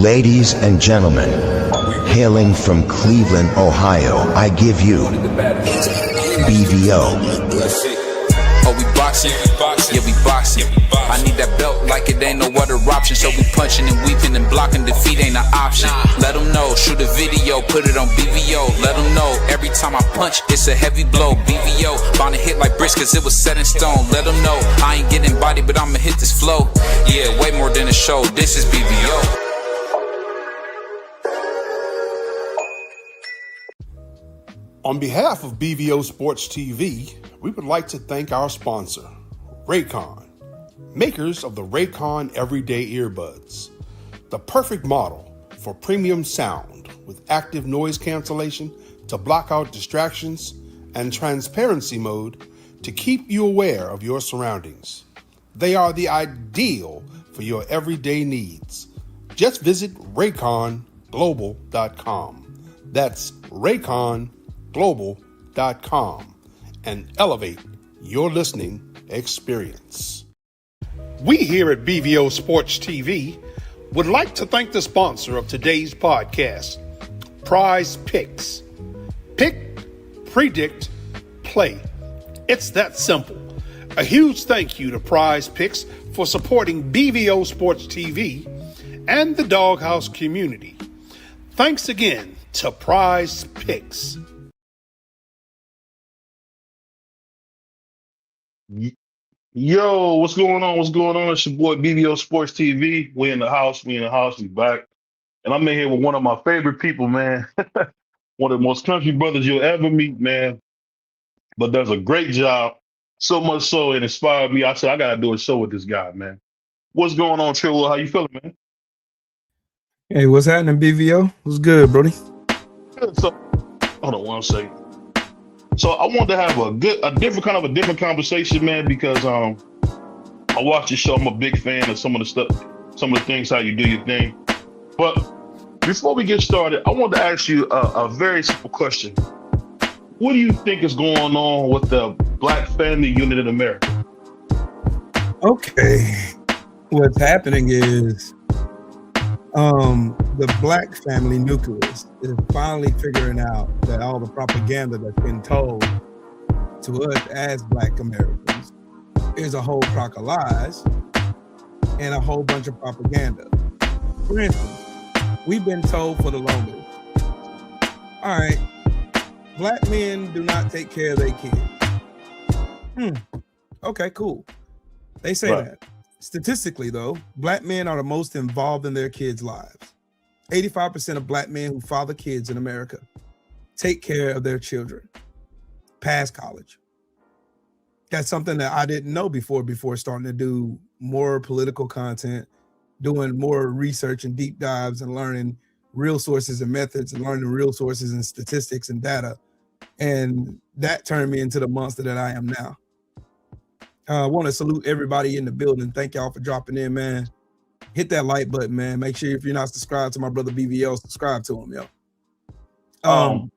Ladies and gentlemen, hailing from Cleveland, Ohio, I give you BVO. Oh, we boxing? Yeah, we boxing. I need that belt like it ain't no other option. So we punching and weaving and blocking. Defeat ain't an option. Let them know, shoot a video, put it on BVO. Let them know, every time I punch, it's a heavy blow. BVO, bound to hit like bricks cause it was set in stone. Let them know, I ain't getting body, but I'ma hit this flow. Yeah, way more than a show, this is BVO. On behalf of BVO Sports TV, we would like to thank our sponsor, Raycon, makers of the Raycon Everyday Earbuds, the perfect model for premium sound with active noise cancellation to block out distractions and transparency mode to keep you aware of your surroundings. They are the ideal for your everyday needs. Just visit RayconGlobal.com. That's RayconGlobal.com and elevate your listening experience. We here at BVO Sports TV would like to thank the sponsor of today's podcast, Prize Picks. Pick, predict, play. It's that simple. A huge thank you to Prize Picks for supporting BVO Sports TV and the Doghouse community. Thanks again to Prize Picks. Yo, what's going on? What's going on? It's your boy BBO Sports TV. We in the house. We back. And I'm in here with one of my favorite people, man. One of the most country brothers you'll ever meet, man. But does a great job. So much so it inspired me. I said, I got to do a show with this guy, man. What's going on, Trillo? How you feeling, man? Hey, what's happening, BVO? What's good, Brody? Good. So, hold on one second. So I wanted to have a different conversation, man, because I watch your show. I'm a big fan of some of the things, how you do your thing. But before we get started, I want to ask you a very simple question. What do you think is going on with the Black family unit in America? Okay. What's happening is the Black family nucleus is finally figuring out that all the propaganda that's been told to us as Black Americans is a whole crock of lies and a whole bunch of propaganda. For instance, we've been told for the longest, all right, Black men do not take care of their kids. Okay, cool. They say Right. that. Statistically, though, Black men are the most involved in their kids' lives. 85% of Black men who father kids in America take care of their children past college. That's something that I didn't know before starting to do more political content, doing more research and deep dives and learning real sources and methods and learning real sources and statistics and data. And that turned me into the monster that I am now. I want to salute everybody in the building. Thank y'all for dropping in, man. Hit that like button, man. Make sure if you're not subscribed to my brother BVL, subscribe to him, yo. Go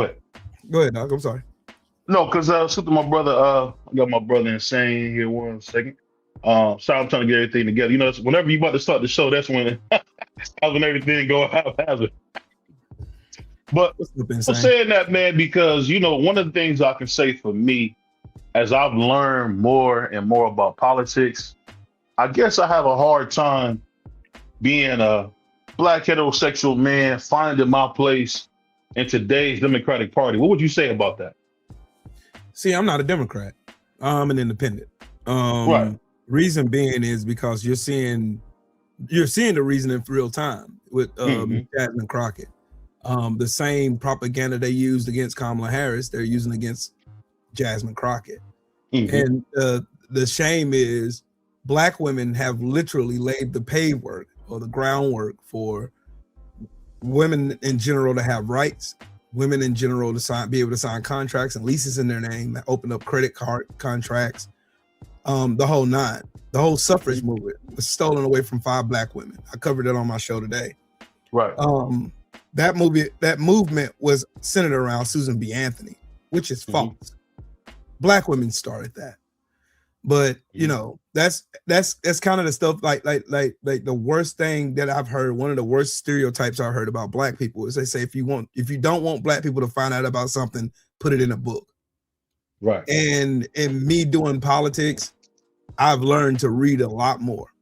ahead. Go ahead, dog. I'm sorry. No, because to my brother, I got my brother Insane here 1 second. So I'm trying to get everything together. You know, whenever you about to start the show, that's when everything go haphazard. But I'm saying that, man, because, you know, one of the things I can say for me, as I've learned more and more about politics, I guess I have a hard time being a Black heterosexual man, finding my place in today's Democratic Party. What would you say about that? See, I'm not a Democrat. I'm an independent. Right. Reason being is because you're seeing the reason in real time with Jasmine Crockett. The same propaganda they used against Kamala Harris, they're using against Jasmine Crockett. And the shame is Black women have literally laid the pave work or the groundwork for women in general to have rights, women in general to be able to sign contracts and leases in their name, that open up credit card contracts, the whole nine. The whole suffrage movement was stolen away from 5 Black women. I covered it on my show today. Right. That movement was centered around Susan B. Anthony, which is false. Black women started that. But you know, that's kind of the stuff like the worst thing that I've heard. One of the worst stereotypes I've heard about black people is they say if you don't want black people to find out about something, put it in a book. Right. And in me doing politics, I've learned to read a lot more.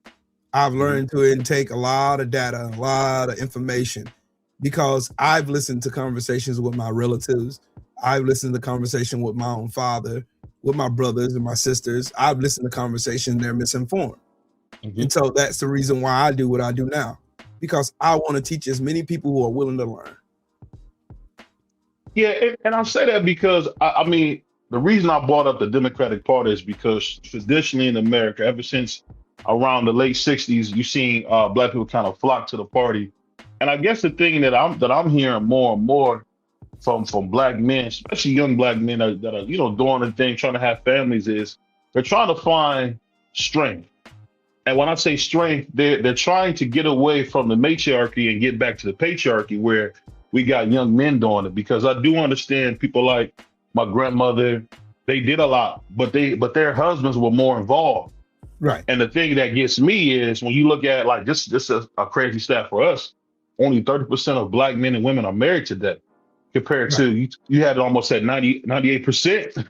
I've learned to intake a lot of data, a lot of information, because I've listened to conversations with my relatives. I've listened to conversation with my own father, with my brothers and my sisters. I've listened to conversations, they're misinformed. And so that's the reason why I do what I do now, because I want to teach as many people who are willing to learn. Yeah, and I say that because, I mean, the reason I brought up the Democratic Party is because traditionally in America, ever since around the late 60s, you've seen black people kind of flock to the party. And I guess the thing that I'm hearing more and more from black men, especially young black men that are doing the thing, trying to have families, is they're trying to find strength. And when I say strength, they're trying to get away from the matriarchy and get back to the patriarchy, where we got young men doing it. Because I do understand people like my grandmother, they did a lot, but their husbands were more involved. Right. And the thing that gets me is when you look at, like, this is a crazy stat for us, only 30% of black men and women are married today, compared to you had it almost at 98%,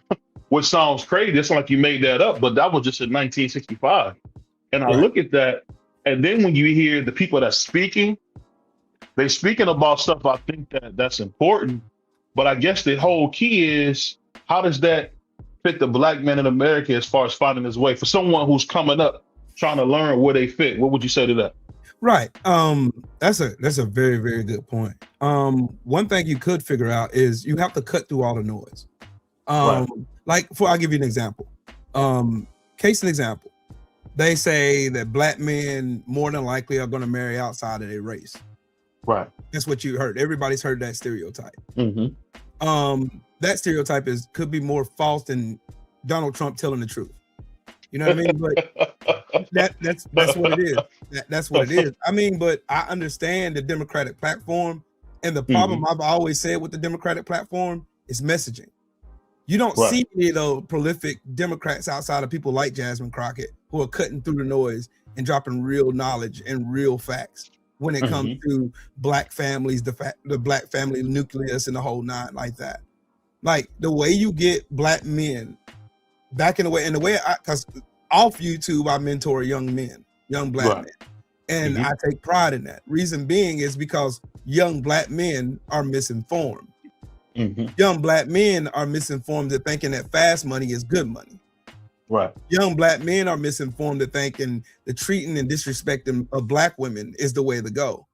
which sounds crazy. It's like you made that up, but that was just in 1965. And I look at that, and then when you hear the people that's speaking, they're speaking about stuff I think that's important. But I guess the whole key is, how does that fit the black man in America as far as finding his way? For someone who's coming up, trying to learn where they fit, what would you say to that? Right. That's a very, very good point. One thing you could figure out is you have to cut through all the noise. Like, I'll give you an example. Case in example, they say that black men more than likely are going to marry outside of their race. Right. That's what you heard. Everybody's heard that stereotype. Mm-hmm. That stereotype could be more false than Donald Trump telling the truth. You know what I mean? But that's what it is. That's what it is. I mean, but I understand the Democratic platform, and the problem I've always said with the Democratic platform is messaging. You don't see any of those prolific Democrats outside of people like Jasmine Crockett who are cutting through the noise and dropping real knowledge and real facts when it comes to black families, the black family nucleus and the whole nine like that. Like the way you get black men back in the way, because off YouTube, I mentor young black men. And I take pride in that. Reason being is because young black men are misinformed. Young black men are misinformed to thinking that fast money is good money. Right. Young black men are misinformed to thinking the treating and disrespecting of black women is the way to go.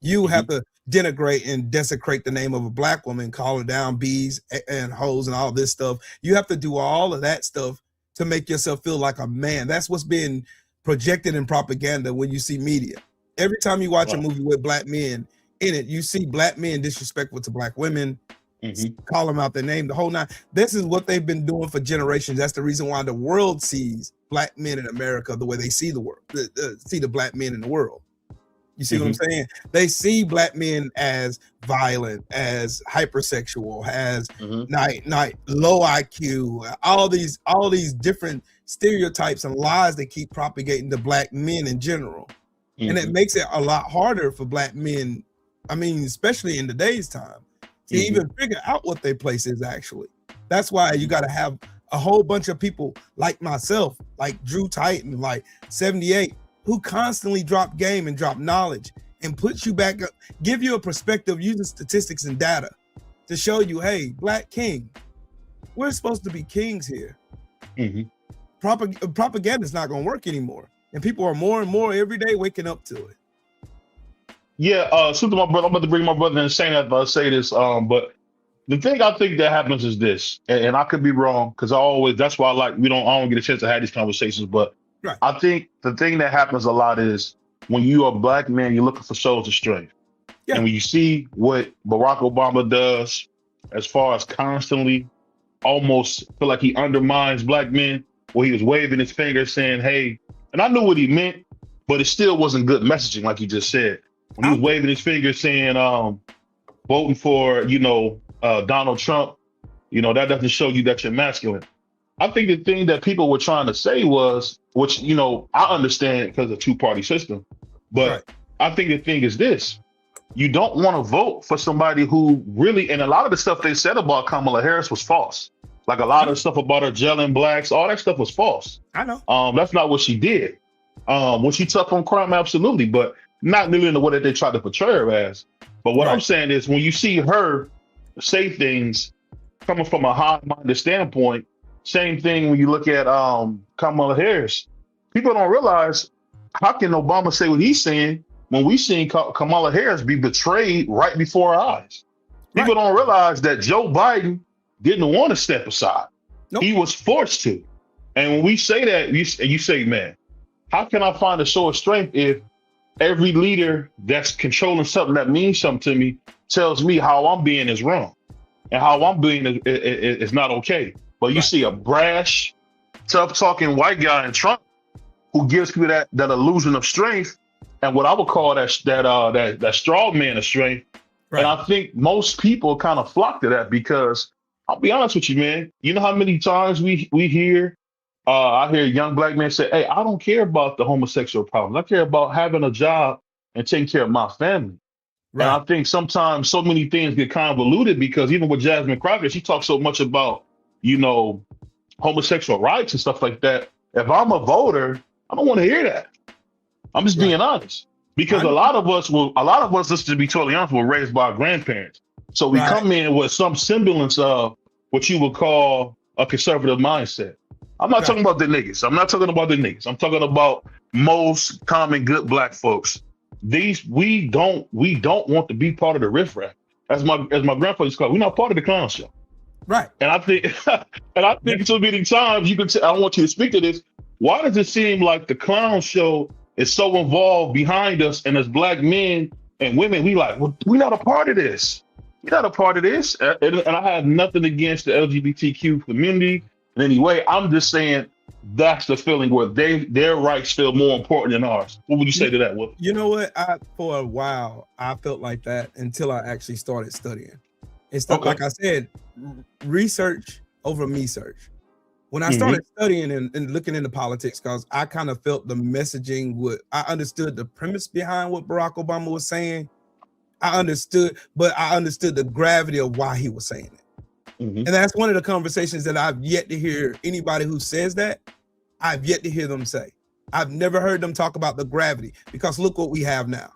You have to denigrate and desecrate the name of a black woman, call her down bees and hoes and all this stuff. You have to do all of that stuff to make yourself feel like a man. That's what's being projected in propaganda when you see media. Every time you watch a movie with black men in it, you see black men disrespectful to black women, call them out their name, the whole nine. This is what they've been doing for generations. That's the reason why the world sees black men in America the way they see the world, see the black men in the world. You see what I'm saying? They see black men as violent, as hypersexual, as low IQ, all these different stereotypes and lies that keep propagating to black men in general. And it makes it a lot harder for black men, I mean, especially in today's time, to even figure out what their place is actually. That's why you got to have a whole bunch of people like myself, like Drew Titan, like 78, who constantly drop game and drop knowledge and puts you back up, give you a perspective using statistics and data to show you, hey, black king, we're supposed to be kings here. Propaganda is not going to work anymore. And people are more and more every day waking up to it. Yeah, super, my brother. I'm about to bring my brother in saying that, but I'll say this. But the thing I think that happens is this, and I could be wrong, because that's why I don't get a chance to have these conversations. But I think the thing that happens a lot is when you are a black man, you're looking for shows of strength. And when you see what Barack Obama does, as far as constantly almost feel like he undermines black men, where he was waving his finger saying, hey, and I knew what he meant, but it still wasn't good messaging, like you just said. When he was waving his finger saying, voting for, Donald Trump, that doesn't show you that you're masculine. I think the thing that people were trying to say was, which, you know, I understand because of two-party system, but Right. I think the thing is this: you don't want to vote for somebody who really, and a lot of the stuff they said about Kamala Harris was false. Like a lot of stuff about her gelling blacks, all that stuff was false. I know. That's not what she did. Was she tough on crime? Absolutely, but not nearly in the way that they tried to portray her as. But what I'm saying is, when you see her say things coming from a high-minded standpoint, same thing when you look at Kamala Harris. People don't realize, how can Obama say what he's saying when we seen Kamala Harris be betrayed right before our eyes? People don't realize that Joe Biden didn't want to step aside. Nope. He was forced to. And when we say that, you say, man, how can I find a show of strength if every leader that's controlling something that means something to me tells me how I'm being is wrong and how I'm being is not okay? But you see a brash, tough talking white guy in Trump who gives people that illusion of strength and what I would call that straw man of strength. And I think most people kind of flock to that because I'll be honest with you, man. You know how many times we hear, I hear young black men say, hey, I don't care about the homosexual problems. I care about having a job and taking care of my family. And I think sometimes so many things get convoluted because even with Jasmine Crockett, she talks so much about, you know, homosexual rights and stuff like that. If I'm a voter, I don't want to hear that. I'm just being honest. Because a lot of us, just to be totally honest, were raised by our grandparents. So we come in with some semblance of what you would call a conservative mindset. I'm not talking about the niggas. I'm not talking about the niggas. I'm talking about most common good black folks. We don't want to be part of the riffraff. As my grandfather used to call it, we're not part of the clown show. Right. And I think so many times you could I want you to speak to this. Why does it seem like the clown show is so involved behind us, and as black men and women, we're not a part of this. We're not a part of this. And I have nothing against the LGBTQ community in any way. I'm just saying that's the feeling where their rights feel more important than ours. What would you say to that, Will? You know what? For a while, I felt like that until I actually started studying. It's like I said, research over me search. When I started studying and looking into politics, because I kind of felt the messaging I understood the premise behind what Barack Obama was saying. I understood the gravity of why he was saying it. And that's one of the conversations that I've yet to hear anybody who says that. I've yet to hear them say. I've never heard them talk about the gravity, because look what we have now.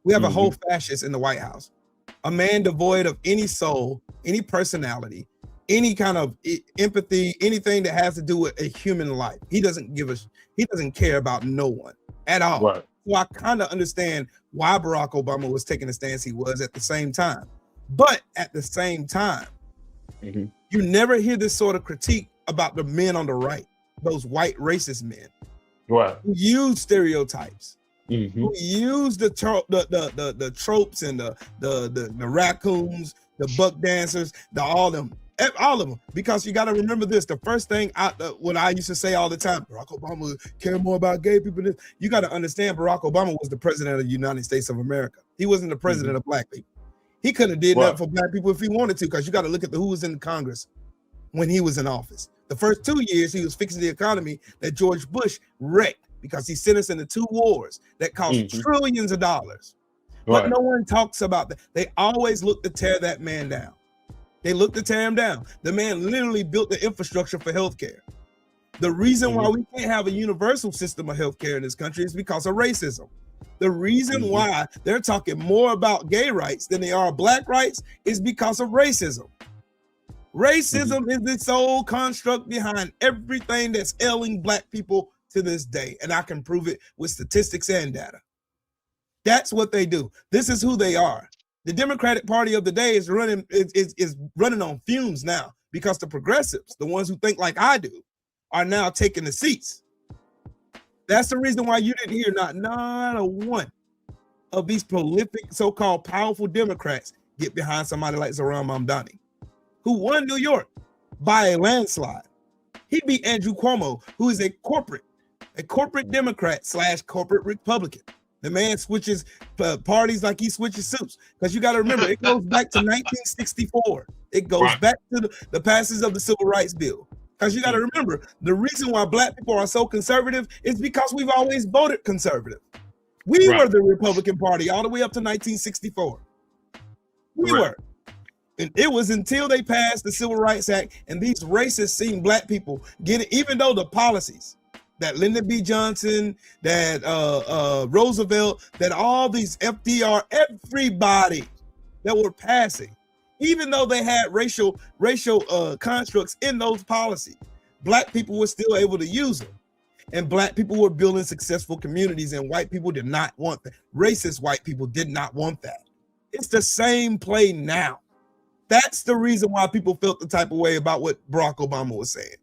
We have a whole fascist in the White House, a man devoid of any soul, any personality, any kind of empathy, anything that has to do with a human life. He doesn't care about no one at all. Right. So I kind of understand why Barack Obama was taking the stance he was at the same time. But at the same time, you never hear this sort of critique about the men on the right, those white racist men, right, who use stereotypes, who use the tropes and the raccoons, the buck dancers, all of them. Because you got to remember this: the first thing what I used to say all the time, Barack Obama care more about gay people. You got to understand, Barack Obama was the president of the United States of America. He wasn't the president of black people. He couldn't have did nothing for black people if he wanted to, because you got to look at who was in Congress when he was in office. The first 2 years, he was fixing the economy that George Bush wrecked, because he sent us into 2 wars that cost trillions of dollars. But no one talks about that. They always look to tear that man down. They look to tear him down. The man literally built the infrastructure for healthcare. The reason why we can't have a universal system of healthcare in this country is because of racism. The reason why they're talking more about gay rights than they are black rights is because of racism. Racism is the sole construct behind everything that's ailing black people to this day. And I can prove it with statistics and data. That's what they do. This is who they are. The Democratic Party of the day is running on fumes now, because the progressives, the ones who think like I do, are now taking the seats. That's the reason why you didn't hear not a one of these prolific, so-called powerful Democrats get behind somebody like Zohran Mamdani, who won New York by a landslide. He beat Andrew Cuomo, who is a corporate Democrat / corporate Republican. The man switches parties like he switches suits. Because you got to remember, it goes back to 1964. It goes back to the passage of the Civil Rights Bill. Because you got to remember, the reason why black people are so conservative is because we've always voted conservative. We were the Republican Party all the way up to 1964. We were. And it was until they passed the Civil Rights Act and these racists seen black people get it, even though the policies that Lyndon B. Johnson, that Roosevelt, that all these FDR, everybody that were passing, even though they had racial constructs in those policies, black people were still able to use them. And black people were building successful communities, and white people did not want that. Racist white people did not want that. It's the same play now. That's the reason why people felt the type of way about what Barack Obama was saying.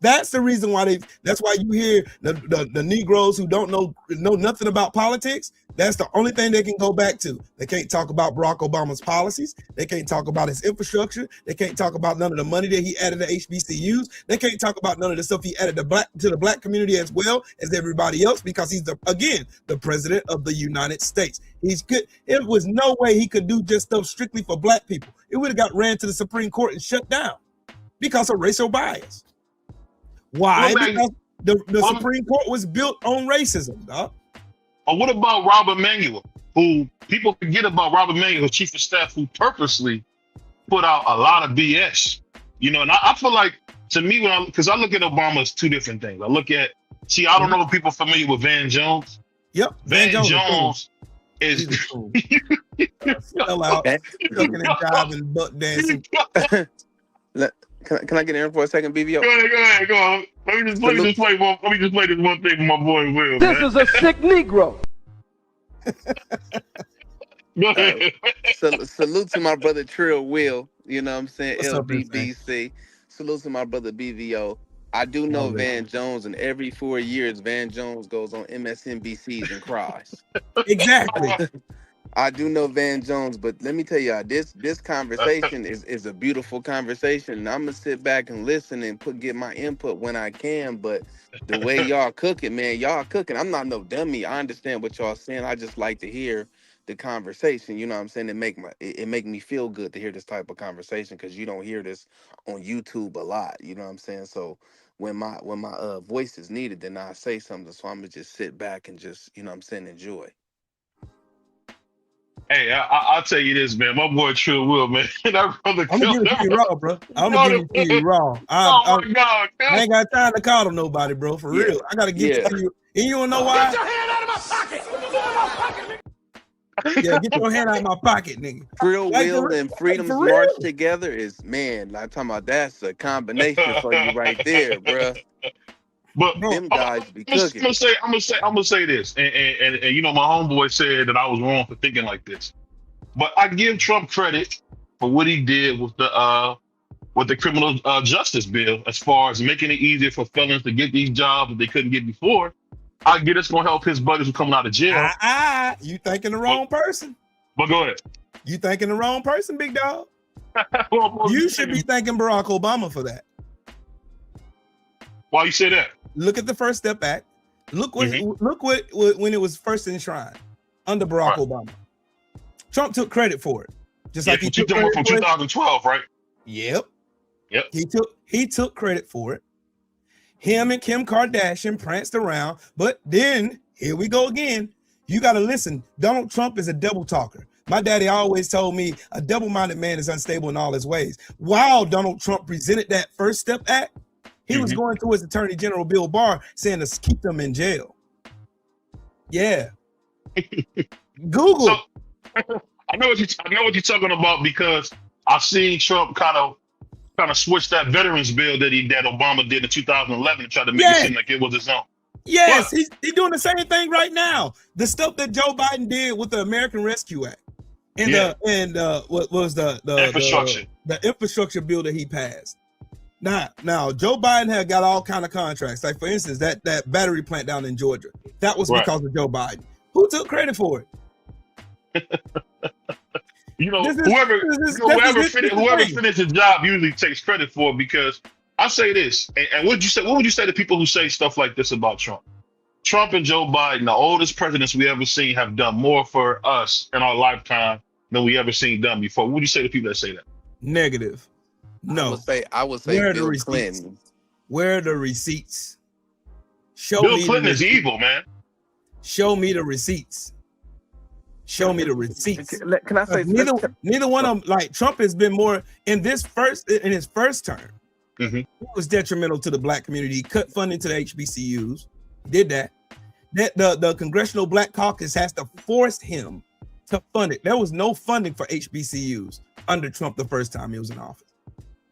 That's the reason why that's why you hear the Negroes who don't know nothing about politics. That's the only thing they can go back to. They can't talk about Barack Obama's policies. They can't talk about his infrastructure. They can't talk about none of the money that he added to HBCUs. They can't talk about none of the stuff he added to the black community as well as everybody else, because he's the president of the United States. He's good. It was no way he could do just stuff strictly for black people. It would have got ran to the Supreme Court and shut down because of racial bias. Why? Because the Supreme Court was built on racism, dog. Or what about Robert Emanuel, who people forget about Robert Emanuel, chief of staff, who purposely put out a lot of BS. You know, and I feel like, to me, because I look at Obama as two different things. I don't know if people are familiar with Van Jones. Yep. Van Jones is sell out, cooking and jiving, butt dancing. Can I get in here for a second, BVO? Go on. Let me just play this one thing with my boy Will. This is a sick Negro. Go ahead. Salute to my brother Trill Will. You know what I'm saying? What's up, LBBC. Salute to my brother BVO. I do know Van Jones, and every 4 years, Van Jones goes on MSNBCs and cries. Exactly. I do know Van Jones, but let me tell you, this conversation is a beautiful conversation. And I'm gonna sit back and listen and get my input when I can. But the way y'all cooking, man, y'all cooking. I'm not no dummy. I understand what y'all saying. I just like to hear the conversation. You know what I'm saying? It make me feel good to hear this type of conversation, because you don't hear this on YouTube a lot. You know what I'm saying? So when my voice is needed, then I say something. So I'm gonna just sit back and just, you know what I'm saying, enjoy. Hey, I'll tell you this, man. My boy Trill Will, man. That brother I'm gonna give it to you raw, bro. I'm gonna give it to you raw. Oh my God, I ain't got time to call to nobody, bro. For real, I gotta get it to you. And you don't know why? Get your hand out of my pocket. Get your hand out of my pocket, nigga. Yeah, get your hand out of my pocket, nigga. Trill Will and Freedom's March together is, man, like, talking about, that's a combination for you right there, bro. But them guys be cooking. I'm gonna say this, and you know, my homeboy said that I was wrong for thinking like this, but I give Trump credit for what he did with the criminal justice bill, as far as making it easier for felons to get these jobs that they couldn't get before. I get it's gonna help his buddies who coming out of jail. You thinking the wrong person. But go ahead. You thinking the wrong person, big dog. You should be thanking Barack Obama for that. Why you say that? Look at the First Step Act. Look what when it was first enshrined under Barack Obama. Trump took credit for it. Just like he took credit from 2012, right? Yep. He took credit for it. Him and Kim Kardashian pranced around, but then here we go again. You got to listen. Donald Trump is a double talker. My daddy always told me a double-minded man is unstable in all his ways. While Donald Trump presented that First Step Act, he was going to his Attorney General Bill Barr saying to keep them in jail. Yeah. Google. So, I know what you're talking about, because I've seen Trump kind of switch that veterans bill that Obama did in 2011 to try to make it seem like it was his own. Yes, he's doing the same thing right now. The stuff that Joe Biden did with the American Rescue Act and what was the infrastructure, the infrastructure bill that he passed. Now Joe Biden had got all kind of contracts. Like, for instance, that battery plant down in Georgia. That was because of Joe Biden. Who took credit for it? You know, whoever finished his job usually takes credit for it, because I say this, and what would you say to people who say stuff like this about Trump? Trump and Joe Biden, the oldest presidents we ever seen, have done more for us in our lifetime than we ever seen done before. What would you say to people that say that? Negative. No. I would say Bill Clinton. Where are the receipts? Show Bill me Clinton the is receipts. evil, man. Show me the receipts. Show me the receipts. Can I say Neither one of them, like Trump has been more in his first term. Mhm. It was detrimental to the black community. He cut funding to the HBCUs. He did that. The Congressional Black Caucus has to force him to fund it. There was no funding for HBCUs under Trump the first time he was in office.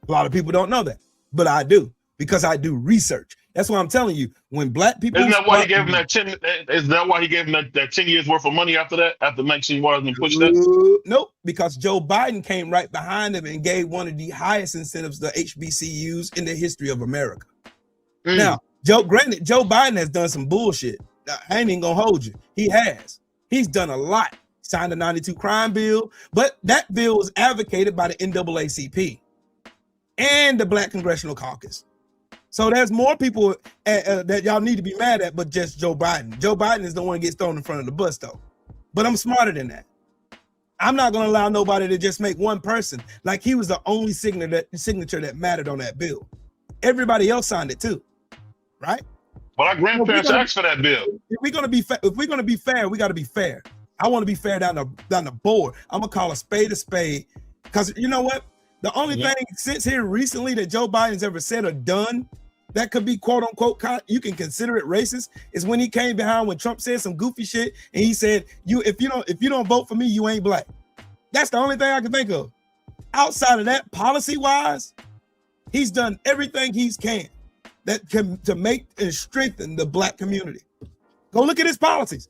A lot of people don't know that, but I do because I do research. That's why I'm telling you, when black people Isn't that why he gave him that 10? Is that why he gave him that 10 years worth of money after that? After Maxine Waters and pushed that? Nope, because Joe Biden came right behind him and gave one of the highest incentives to HBCUs in the history of America. Now, Joe Biden has done some bullshit. I ain't even gonna hold you. He has. He's done a lot. Signed the 92 crime bill, but that bill was advocated by the NAACP and the Black Congressional Caucus. So there's more people that y'all need to be mad at, but just Joe Biden. Joe Biden is the one that gets thrown in front of the bus, though. But I'm smarter than that. I'm not going to allow nobody to just make one person. Like he was the only signature that mattered on that bill. Everybody else signed it too, right? But our grandparents asked for that bill. If we're gonna be fair, we got to be fair. I want to be fair down the board. I'm gonna call a spade, because you know what? The only thing since here recently that Joe Biden's ever said or done that could be quote unquote you can consider it racist is when he came behind when Trump said some goofy shit and he said, if you don't vote for me, you ain't black. That's the only thing I can think of. Outside of that, policy wise, he's done everything he can to make and strengthen the black community. Go look at his policies.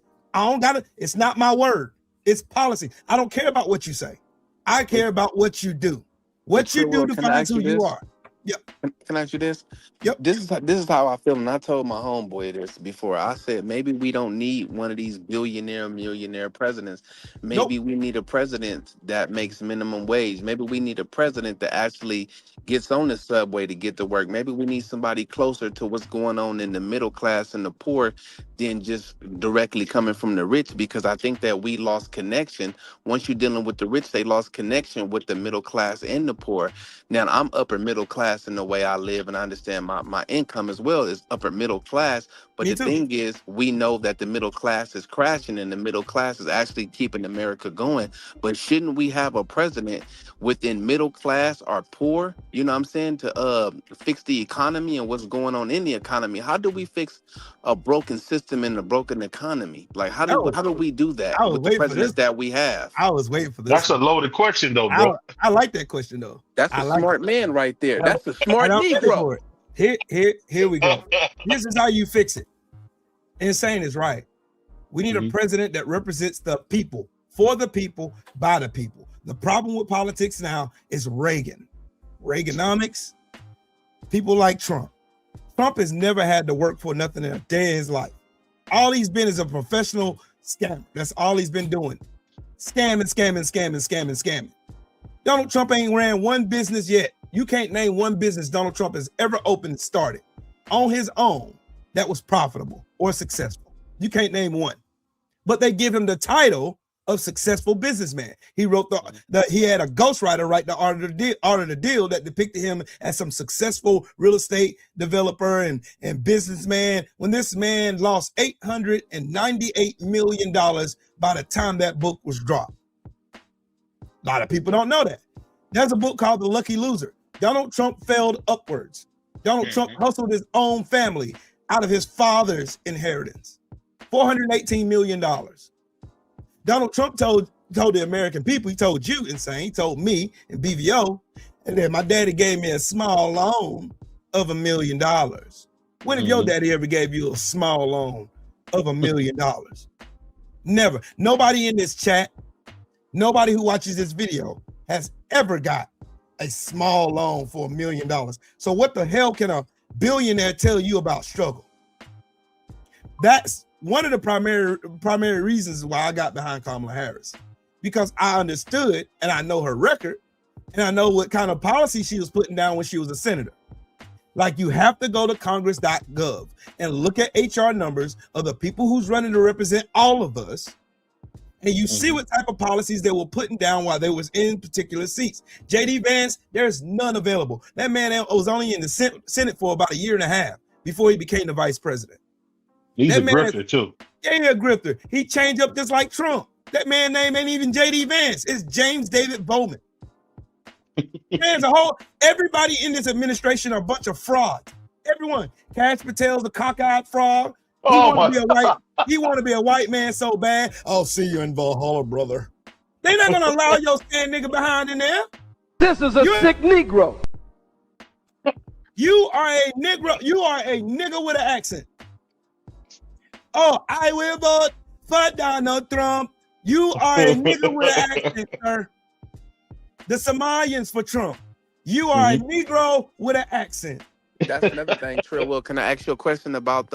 It's not my word. It's policy. I don't care about what you say. I care about what you do. What you do defines who you are. Yep. Can I ask you this? Yep. This is how I feel, and I told my homeboy this before. I said maybe we don't need one of these billionaire, millionaire presidents. Maybe we need a president that makes minimum wage. Maybe we need a president that actually gets on the subway to get to work. Maybe we need somebody closer to what's going on in the middle class and the poor than just directly coming from the rich, because I think that we lost connection. Once you're dealing with the rich, they lost connection with the middle class and the poor. Now, I'm upper middle class in the way I live, and I understand my income as well is upper middle class. But the thing is, we know that the middle class is crashing and the middle class is actually keeping America going. But shouldn't we have a president within middle class or poor, you know what I'm saying, to fix the economy and what's going on in the economy? How do we fix a broken system and a broken economy? Like, how do we do that with the presidents that we have? I was waiting for this. That's a loaded question, though, bro. I like that question, though. That's a smart man right there. That's a smart Negro. Here we go. This is how you fix it. Insane is right. We need a president that represents the people, for the people, by the people. The problem with politics now is Reaganomics, people like Trump. Trump has never had to work for nothing in a day of his life. All he's been is a professional scam. That's all he's been doing. Scamming. Donald Trump ain't ran one business yet. You can't name one business Donald Trump has ever opened and started on his own that was profitable or successful. You can't name one. But they give him the title of successful businessman. He wrote he had a ghostwriter write the art of the deal that depicted him as some successful real estate developer and businessman, when this man lost $898 million by the time that book was dropped. A lot of people don't know that. There's a book called The Lucky Loser. Donald Trump failed upwards. Donald Trump hustled his own family out of his father's inheritance. $418 million. Donald Trump told the American people, he told you, Insane, he told me and BVO, and then my daddy gave me a small loan of $1 million. When have your daddy ever gave you a small loan of $1 million? Never. Nobody in this chat, nobody who watches this video has ever got a small loan for $1 million. So what the hell can a billionaire tell you about struggle? That's one of the primary reasons why I got behind Kamala Harris, because I understood and I know her record and I know what kind of policy she was putting down when she was a senator. Like, you have to go to congress.gov and look at HR numbers of the people who's running to represent all of us And you see what type of policies they were putting down while they was in particular seats. J.D. Vance, there's none available. That man was only in the Senate for about a year and a half before he became the vice president. He's that a man, grifter too. Yeah, a grifter. He changed up just like Trump. That man's name ain't even J.D. Vance. It's James David Bowman. Man's everybody in this administration are a bunch of frauds. Everyone. Cash Patel's a cockeyed fraud. He want to be a white man so bad. I'll see you in Valhalla, brother. They not gonna allow your stand nigga behind in there. This is a sick Negro. You are a Negro. You are a nigga with an accent. Oh, I will vote for Donald Trump. You are a nigga with an accent, sir. The Somalians for Trump. You are a Negro with an accent. That's another thing, Trill. Will, can I ask you a question about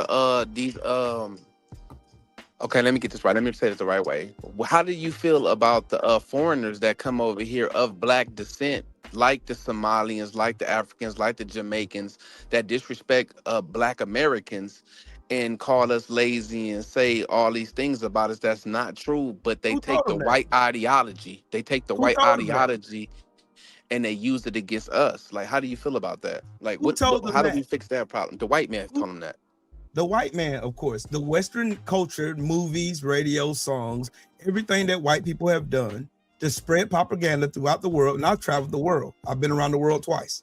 these okay, let me get this right. Let me say it the right way. How do you feel about the foreigners that come over here of black descent, like the Somalians, like the Africans, like the Jamaicans, that disrespect black Americans and call us lazy and say all these things about us that's not true, but they take the white ideology. They take the white ideology and they use it against us. Like, how do you feel about that? Like, how do we fix that problem? The white man told them that. The white man, of course, the Western culture, movies, radio, songs, everything that white people have done to spread propaganda throughout the world. And I've traveled the world. I've been around the world twice.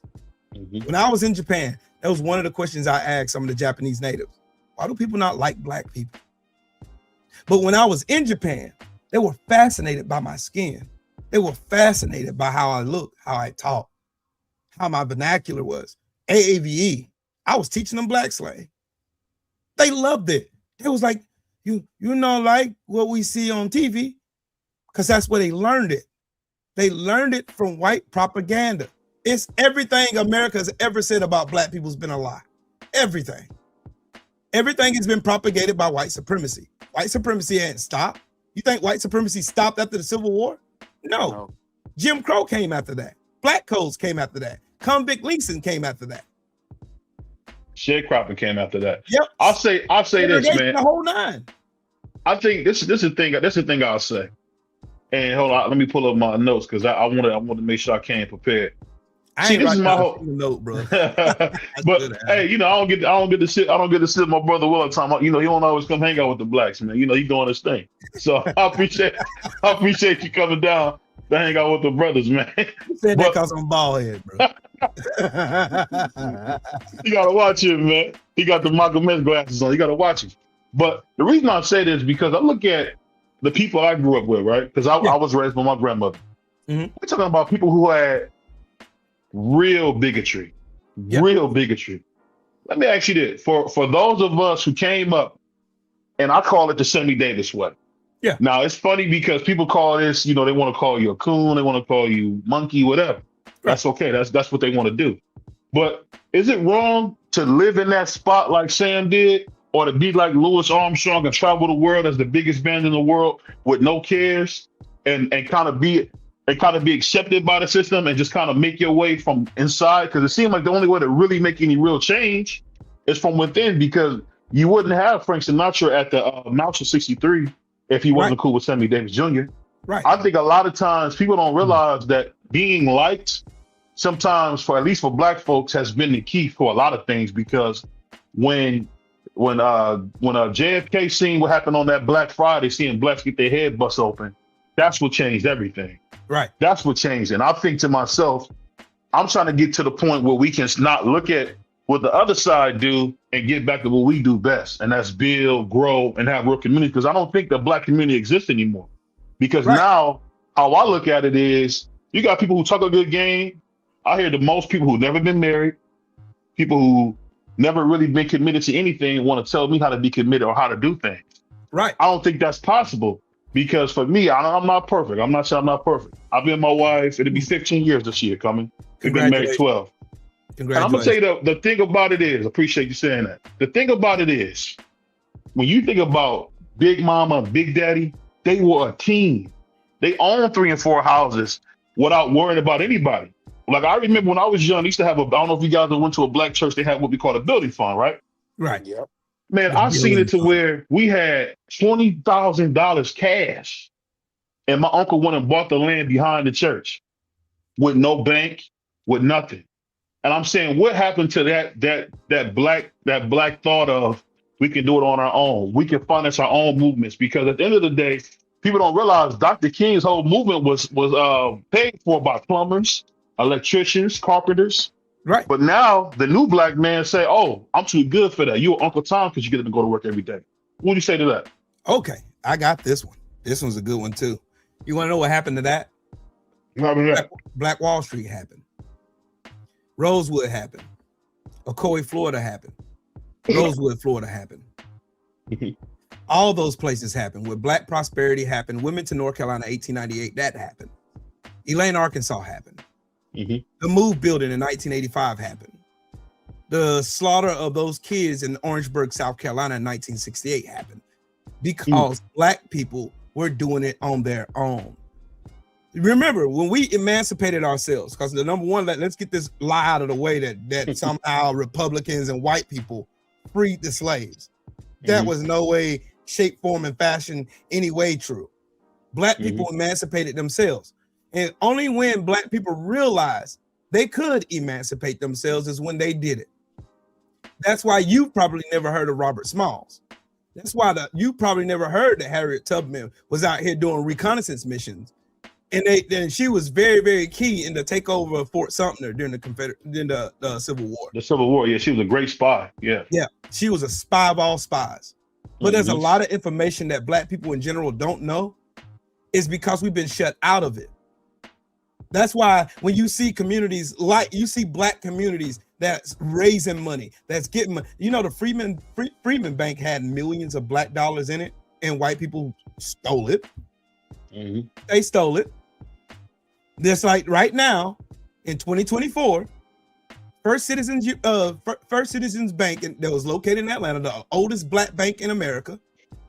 When I was in Japan, that was one of the questions I asked some of the Japanese natives. Why do people not like black people? But when I was in Japan, they were fascinated by my skin. They were fascinated by how I looked, how I talked, how my vernacular was. AAVE, I was teaching them black slang. They loved it. It was like, you know, like what we see on TV, because that's where they learned it. They learned it from white propaganda. It's everything America's ever said about black people's been a lie. Everything. Everything has been propagated by white supremacy. White supremacy hadn't stopped. You think white supremacy stopped after the Civil War? No. Jim Crow came after that. Black codes came after that. Convict leasing came after that. Sharecropping came after that. Yep. I'll say this, man. The whole nine. I think this is the thing. This is the thing I'll say. And hold on, let me pull up my notes because I want to make sure I came prepared. See, this is my whole note, bro. But hey, you know, I don't get to sit with my brother Will all the time. You know, he don't always come hang out with the blacks, man. You know, he's doing his thing. So I appreciate you coming down to hang out with the brothers, man. You said that because I'm bald head, bro. You gotta watch him, man. He got the Malcolm X glasses on. You gotta watch him. But the reason I say this is because I look at the people I grew up with, right? Because I was raised by my grandmother. We're talking about people who had real bigotry. Real bigotry. Let me ask you this. For those of us who came up, and I call it the Sammy Davis way. Yeah. Now it's funny because people call this, you know, they want to call you a coon, they want to call you monkey, whatever. That's okay. That's what they want to do. But is it wrong to live in that spot like Sam did, or to be like Louis Armstrong and travel the world as the biggest band in the world with no cares and kind of be accepted by the system and just kind of make your way from inside? Because it seemed like the only way to really make any real change is from within, because you wouldn't have Frank Sinatra at the Mouse of 63 if he wasn't cool with Sammy Davis Jr. Right. I think a lot of times people don't realize that being liked sometimes, for at least for black folks, has been the key for a lot of things, because when JFK seen what happened on that Black Friday, seeing blacks get their head bust open, that's what changed everything. Right. That's what changed. And I think to myself, I'm trying to get to the point where we can not look at what the other side do and get back to what we do best. And that's build, grow, and have real community. Because I don't think the black community exists anymore. Because now how I look at it is, you got people who talk a good game. I hear the most people who've never been married, people who never really been committed to anything, want to tell me how to be committed or how to do things. Right. I don't think that's possible, because for me, I'm not perfect. I'm not saying I'm not perfect. I've been with my wife. It'll be 15 years this year coming. We've been married 12. And I'm gonna tell you the thing about it is, appreciate you saying that. The thing about it is, when you think about Big Mama and Big Daddy, they were a team. They owned 3 and 4 houses without worrying about anybody. Like, I remember when I was young, they used to have I don't know if you guys went to a black church, they had what we call a building fund, right? Right. Yep. Man, I've seen it to where we had $20,000 cash and my uncle went and bought the land behind the church with no bank, with nothing. And I'm saying, what happened to that black thought of we can do it on our own? We can finance our own movements, because at the end of the day, people don't realize Dr. King's whole movement was paid for by plumbers, electricians, carpenters. Right. But now the new black man say, "Oh, I'm too good for that. You're Uncle Tom because you get to go to work every day." What do you say to that? Okay, I got this one. This one's a good one too. You want to know what happened to that? What happened to that? Black Wall Street happened. Rosewood happened. Ocoee, Florida happened. Rosewood, Florida happened. All those places happened. Where Black prosperity happened. Women to North Carolina, 1898, that happened. Elaine, Arkansas happened. The Move building in 1985 happened. The slaughter of those kids in Orangeburg, South Carolina in 1968 happened because Black people were doing it on their own. Remember, when we emancipated ourselves, because the number one, let's get this lie out of the way that somehow Republicans and white people freed the slaves. That was no way, shape, form, and fashion any way true. Black people emancipated themselves. And only when Black people realized they could emancipate themselves is when they did it. That's why you've probably never heard of Robert Smalls. That's why you probably never heard that Harriet Tubman was out here doing reconnaissance missions. And then she was very, very key in the takeover of Fort Sumter during the Civil War. The Civil War, yeah, she was a great spy. Yeah, she was a spy of all spies. But there's a lot of information that Black people in general don't know. Is because we've been shut out of it. That's why when you see communities like you see Black communities that's raising money, that's getting money. You know, the Freeman Bank had millions of Black dollars in it, and white people stole it. They stole it. Just like right now in 2024, First Citizens Bank that was located in Atlanta, the oldest Black bank in America,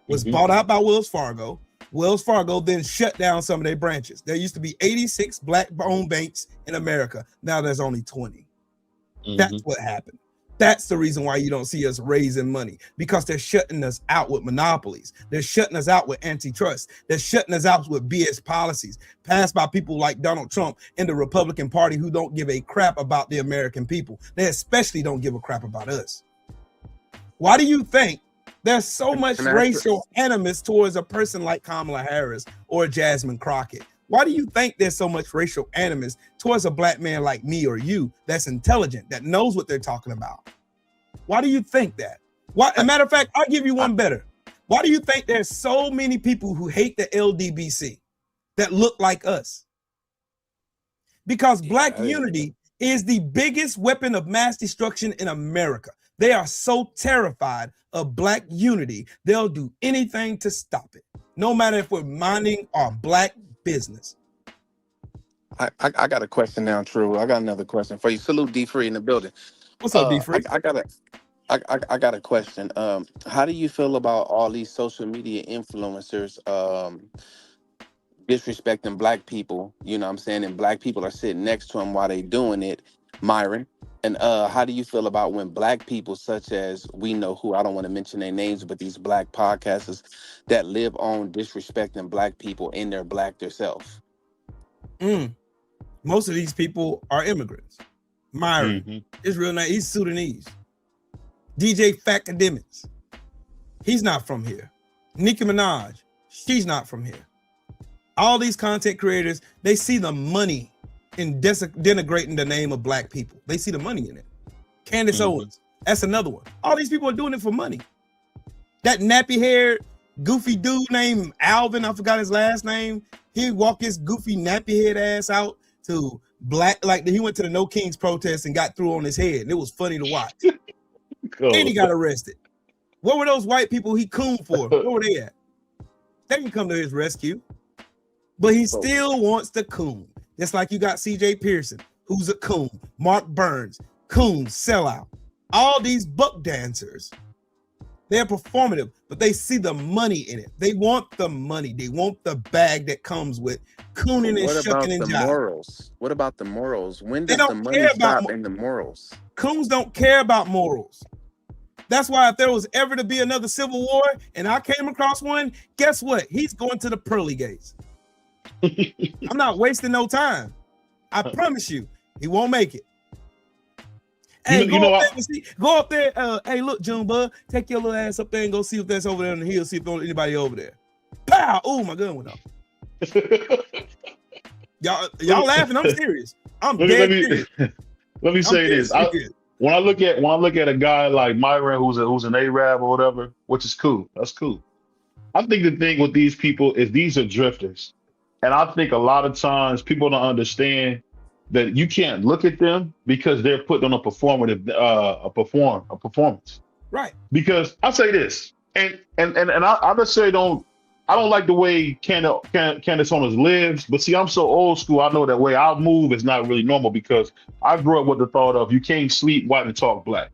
was bought out by Wells Fargo. Wells Fargo then shut down some of their branches. There used to be 86 Black-owned banks in America. Now there's only 20. That's what happened. That's the reason why you don't see us raising money, because they're shutting us out with monopolies. They're shutting us out with antitrust. They're shutting us out with BS policies passed by people like Donald Trump and the Republican Party who don't give a crap about the American people. They especially don't give a crap about us. Why do you think there's so much racial animus towards a person like Kamala Harris or Jasmine Crockett? Why do you think there's so much racial animus towards a Black man like me or you that's intelligent, that knows what they're talking about? Why do you think that? Why? As a matter of fact, I'll give you one better. Why do you think there's so many people who hate the LDBC that look like us? Because Black unity is the biggest weapon of mass destruction in America. They are so terrified of Black unity, they'll do anything to stop it, no matter if we're minding our Black business. I got a question now, True. I got another question for you. Salute D Free in the building. What's up, D Free? I got a question. How do you feel about all these social media influencers disrespecting Black people? You know what I'm saying? And Black people are sitting next to them while they doing it, Myron. And how do you feel about when Black people, such as we know who, I don't want to mention their names, but these Black podcasters that live on disrespecting Black people and they're Black themselves? Most of these people are immigrants. Myron, is real name, he's Sudanese. DJ Facademics, he's not from here. Nicki Minaj, she's not from here. All these content creators, they see the money in denigrating the name of Black people. They see the money in it. Candace Owens, that's another one. All these people are doing it for money. That nappy-haired, goofy dude named Alvin, I forgot his last name. He walked his goofy nappy-head ass out to Black, like he went to the No Kings protest and got through on his head. And it was funny to watch. And he got arrested. What were those white people he cooned for? Where were they at? They didn't come to his rescue. But he still wants to coon. Just like you got CJ Pearson, who's a coon. Mark Burns, coon, sellout. All these buck dancers, they're performative, but they see the money in it. They want the money. They want the bag that comes with cooning and shucking and jiving. Morals? What about the morals? When does the money stop in the morals? Coons don't care about morals. That's why if there was ever to be another civil war and I came across one, guess what? He's going to the pearly gates. I'm not wasting no time. I promise you, he won't make it. Hey, go up there. Hey, look, Junebug, take your little ass up there and go see if that's over there on the hill. See if there's anybody over there. Pow! Oh, my gun went off. y'all laughing? I'm serious. I'm dead serious. Let me say this. When I look at a guy like Myron, who's an Arab or whatever, which is cool. That's cool. I think the thing with these people is these are drifters, and I think a lot of times people don't understand that you can't look at them because they're putting on a performance. Right. Because I say this, and I just say I don't like the way Candace Owens lives, but see, I'm so old school. I know that way I move is not really normal because I grew up with the thought of you can't sleep white and talk black.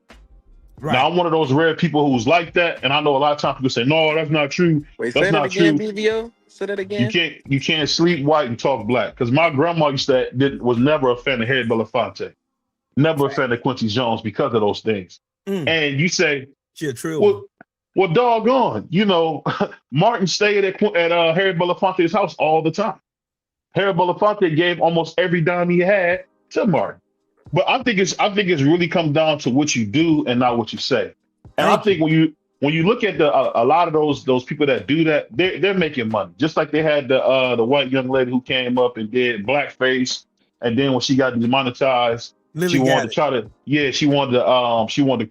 Right. Now I'm one of those rare people who's like that, and I know a lot of times people say, "No, that's not true." Wait, that's say not that again, true. BVO. Say that again. You can't sleep white and talk black because my grandma was never a fan of Harry Belafonte, never a fan of Quincy Jones because of those things. And you say, "Yeah, true." Well, doggone, Martin stayed at Harry Belafonte's house all the time. Harry Belafonte gave almost every dime he had to Martin. But I think it's really come down to what you do and not what you say. And I think when you look at a lot of those people that do that, they're making money. Just like they had the white young lady who came up and did blackface, and then when she got demonetized, she wanted to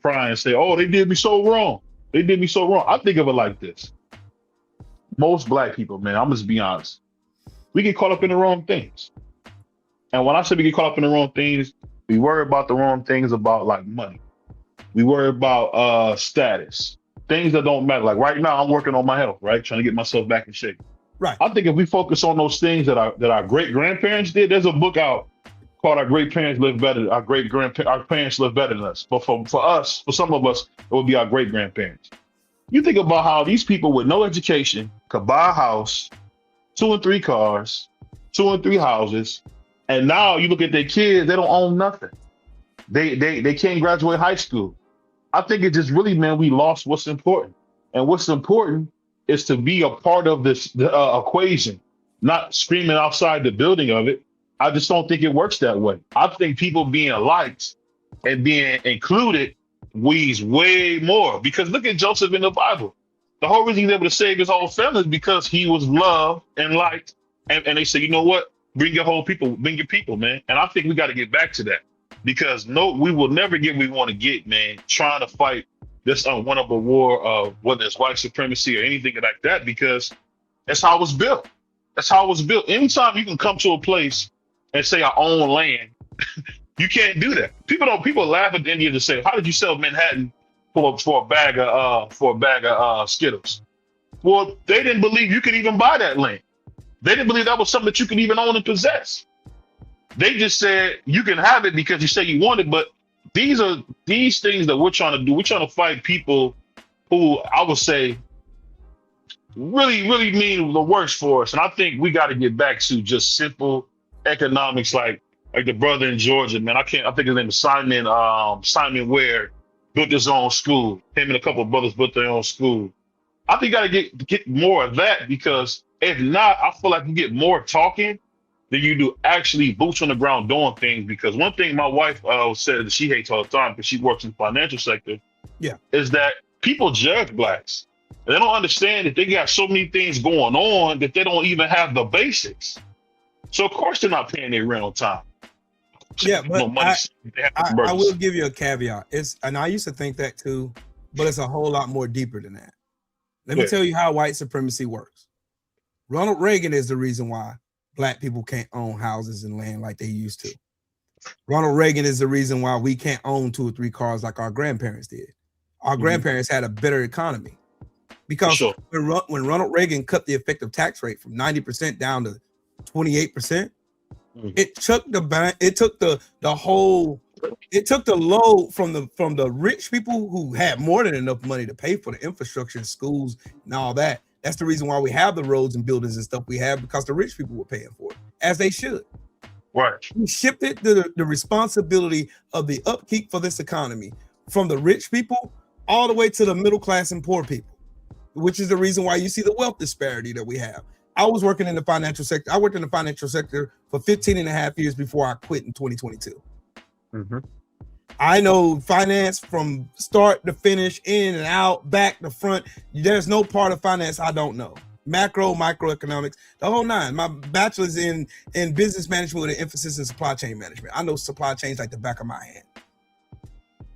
cry and say, "Oh, they did me so wrong. They did me so wrong." I think of it like this. Most black people, man, I'm just be honest. We get caught up in the wrong things. And when I say we get caught up in the wrong things, we worry about the wrong things about like money. We worry about status, things that don't matter. Like right now, I'm working on my health, right? Trying to get myself back in shape. Right. I think if we focus on those things that our great grandparents did, there's a book out called "Our Great Parents Live Better." Our parents live better than us. But for us, for some of us, it would be our great grandparents. You think about how these people with no education could buy a house, 2 and 3 cars, 2 and 3 houses. And now you look at their kids, they don't own nothing. They can't graduate high school. I think it just really, man, we lost what's important. And what's important is to be a part of this equation, not screaming outside the building of it. I just don't think it works that way. I think people being liked and being included weighs way more. Because look at Joseph in the Bible. The whole reason he's able to save his whole family is because he was loved and liked. And they say, you know what? Bring your people, man. And I think we got to get back to that because we will never get what we want to get, man, trying to fight this unwinnable war of whether it's white supremacy or anything like that, because that's how it was built. That's how it was built. Anytime you can come to a place and say I own land, you can't do that. People laugh at the Indians and say, "How did you sell Manhattan for a bag of Skittles?" Well, they didn't believe you could even buy that land. They didn't believe that was something that you could even own and possess. They just said you can have it because you say you want it. But these things that we're trying to do. We're trying to fight people who I would say really, really mean the worst for us. And I think we got to get back to just simple economics, like the brother in Georgia, man. I think his name is Simon Ware, built his own school. Him and a couple of brothers built their own school. I think you got to get more of that, because if not, I feel like you get more talking than you do actually boots on the ground doing things. Because one thing my wife said that she hates all the time, because she works in the financial sector, is that people judge blacks. And they don't understand that they got so many things going on that they don't even have the basics. So of course they're not paying their rent on time. Yeah, but I will give you a caveat. And I used to think that too, but it's a whole lot more deeper than that. Let me tell you how white supremacy works. Ronald Reagan is the reason why black people can't own houses and land like they used to. Ronald Reagan is the reason why we can't own 2 or 3 cars like our grandparents did. Our grandparents had a better economy, because when Ronald Reagan cut the effective tax rate from 90% down to 28%, it took the load from the rich people who had more than enough money to pay for the infrastructure and schools and all that. That's the reason why we have the roads and buildings and stuff we have, because the rich people were paying for it, as they should. Right. We shifted the responsibility of the upkeep for this economy from the rich people all the way to the middle class and poor people, which is the reason why you see the wealth disparity that we have. I was working in the financial sector. I worked in the financial sector for 15 and a half years before I quit in 2022. Mm-hmm. I know finance from start to finish, in and out, back to front. There's no part of finance I don't know. Macro, microeconomics, the whole nine. My bachelor's in business management with an emphasis in supply chain management. I know supply chains like the back of my hand.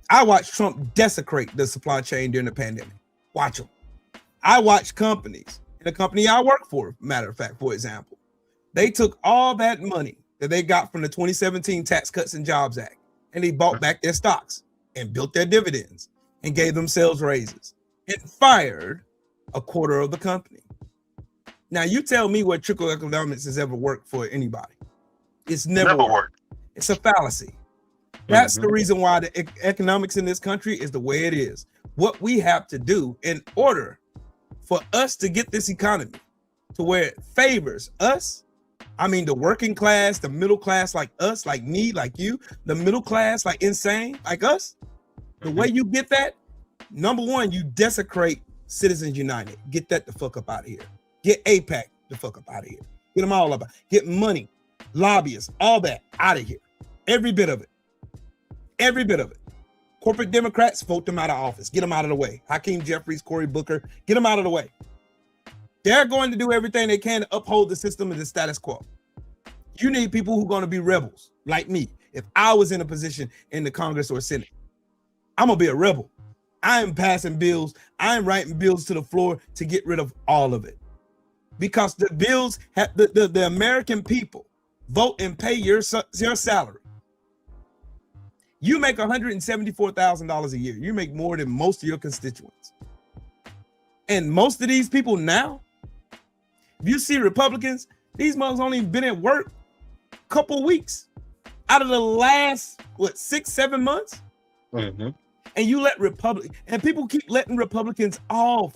I watched Trump desecrate the supply chain during the pandemic. Watch them. I watched companies, and the company I work for, matter of fact, for example, they took all that money that they got from the 2017 Tax Cuts and Jobs Act, and they bought back their stocks and built their dividends and gave themselves raises and fired a quarter of the company. Now, you tell me what trickle economics has ever worked for anybody. It's never worked. It's a fallacy. That's the reason why the economics in this country is the way it is. What we have to do in order for us to get this economy to where it favors us, I mean the working class, the middle class like us, like me, like you, the middle class like insane like us, the way you get that, number one, you desecrate Citizens United. Get that the fuck up out of here. Get APAC the fuck up out of here. Get them all up. Get money, lobbyists, all that out of here. Every bit of it. Every bit of it. Corporate Democrats, vote them out of office. Get them out of the way. Hakeem Jeffries, Cory Booker, get them out of the way. They're going to do everything they can to uphold the system and the status quo. You need people who are going to be rebels, like me. If I was in a position in the Congress or Senate, I'm going to be a rebel. I am passing bills. I am writing bills to the floor to get rid of all of it. Because the bills have the American people vote and pay your salary. You make $174,000 a year. You make more than most of your constituents. And most of these people now, if you see Republicans, these mothers only been at work a couple weeks out of the last, 6-7 months? Mm-hmm. And you let and people keep letting Republicans off.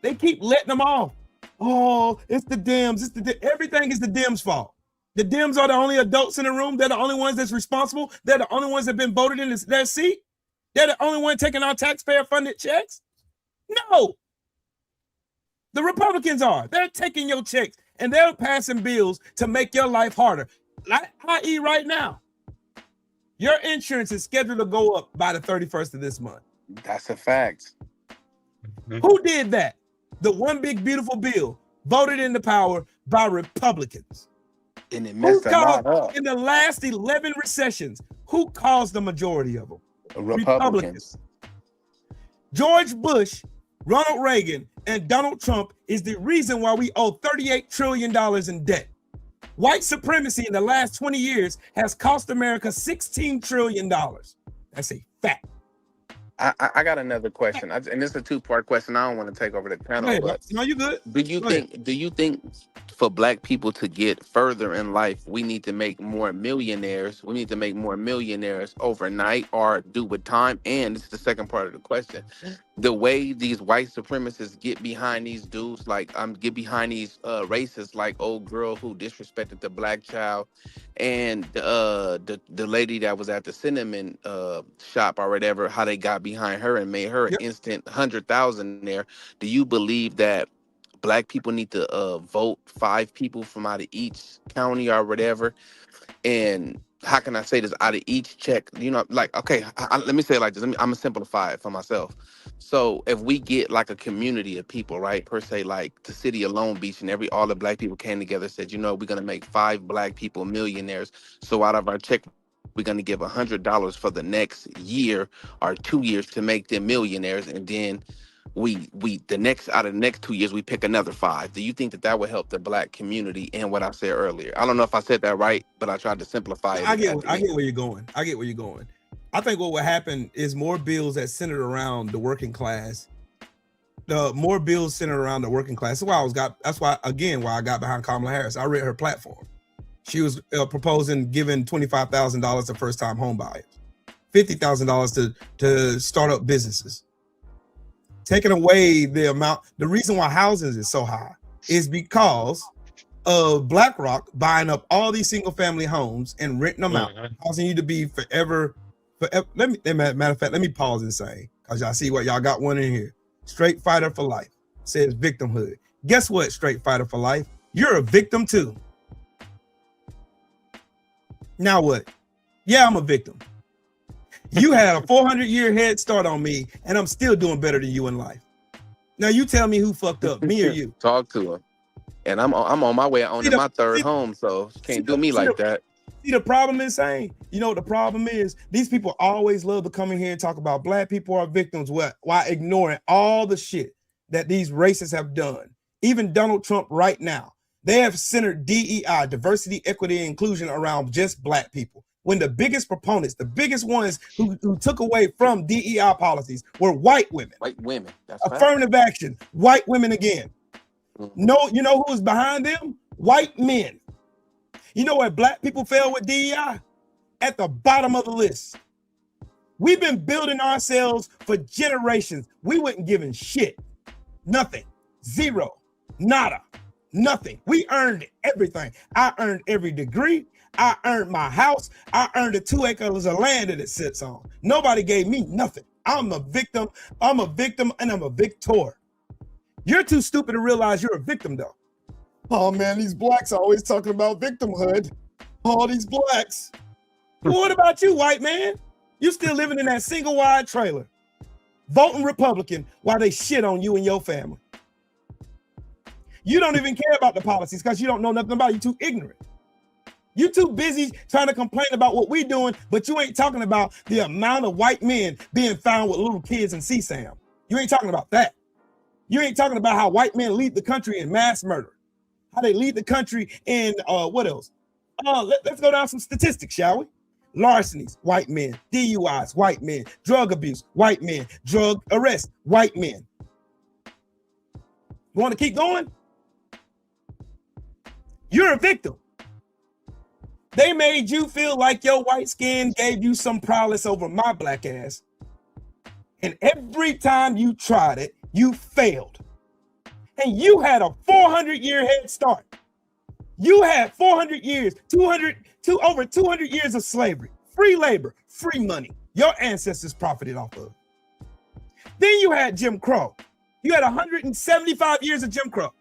They keep letting them off. Oh, it's the Dems. Everything is the Dems' fault. The Dems are the only adults in the room. They're the only ones that's responsible. They're the only ones that have been voted in their seat. They're the only one taking our taxpayer-funded checks. No. The Republicans are. They're taking your checks, and they're passing bills to make your life harder. I.e. right now, your insurance is scheduled to go up by the 31st of this month. That's a fact. Who did that? The one big beautiful bill voted into power by Republicans. And it messed a lot up. In the last 11 recessions, who caused the majority of them? Republicans. George Bush, Ronald Reagan, and Donald Trump is the reason why we owe $38 trillion in debt. White supremacy in the last 20 years has cost America $16 trillion. That's a fact. I got another question, and this is a two-part question. I don't want to take over the panel, but no, you good. Do you think for Black people to get further in life, we need to make more millionaires? We need to make more millionaires overnight, or do with time? And this is the second part of the question: the way these white supremacists get behind these dudes, get behind these racists, like old girl who disrespected the Black child, and the lady that was at the cinnamon shop or whatever, how they got behind her and made her an instant 100,000 there. Do you believe that Black people need to vote 5 people from out of each county or whatever? And how can I say this? Out of each check, okay, let me say it like this. I'm gonna simplify it for myself. So if we get like a community of people, right, per se, like the city of Long Beach, and all the Black people came together, said, we're gonna make 5 Black people millionaires. So out of our check, we're gonna give $100 for the next year or 2 years to make them millionaires, and then out of the next 2 years we pick another 5. Do you think that would help the Black community? And what I said earlier, I don't know if I said that right, but I tried to simplify it. I get where you're going. I think what would happen is more bills that centered around the working class. That's why I got behind Kamala Harris. I read her platform. She was proposing giving $25,000 to first-time home buyers, $50,000 to start up businesses. Taking away the reason why housing is so high is because of BlackRock buying up all these single-family homes and renting them out, causing you to be forever. Matter of fact, let me pause and say, because y'all see what y'all got one in here. Straight Fighter for Life says victimhood. Guess what, Straight Fighter for Life? You're a victim too. Now what? Yeah, I'm a victim. You had a 400-year head start on me, and I'm still doing better than you in life. Now you tell me who fucked up, me or you? Talk to him. And I'm on my way of owning my third home, so can't do me like that. See, the problem is saying, you know what the problem is? These people always love to come in here and talk about black people are victims while ignoring all the shit that these racists have done. Even Donald Trump right now, they have centered DEI, diversity, equity, and inclusion around just black people. When the biggest proponents, the biggest ones who took away from DEI policies were white women. White women. That's affirmative action, white women again. No, you know who was behind them? White men. You know where black people fell with DEI? At the bottom of the list. We've been building ourselves for generations. We wasn't giving shit. Nothing. Zero. Nada. Nothing. We earned everything. I earned every degree. I earned my house. I earned the 2 acres of land that it sits on. Nobody gave me nothing. I'm a victim. I'm a victim and I'm a victor. You're too stupid to realize you're a victim though. Oh man, these blacks are always talking about victimhood. All these blacks. Well, what about you, white man? You still living in that single wide trailer, voting Republican while they shit on you and your family. You don't even care about the policies because you don't know nothing about it. You're too ignorant. You're too busy trying to complain about what we're doing, but you ain't talking about the amount of white men being found with little kids in CSAM. You ain't talking about that. You ain't talking about how white men lead the country in mass murder, how they lead the country in what else? Let's go down some statistics, shall we? Larcenies, white men. DUIs, white men. Drug abuse, white men. Drug arrest, white men. You want to keep going? You're a victim. They made you feel like your white skin gave you some prowess over my black ass. And every time you tried it, you failed. And you had a 400-year head start. You had 400 years, over 200 years of slavery, free labor, free money. Your ancestors profited off of. Then you had Jim Crow. You had 175 years of Jim Crow.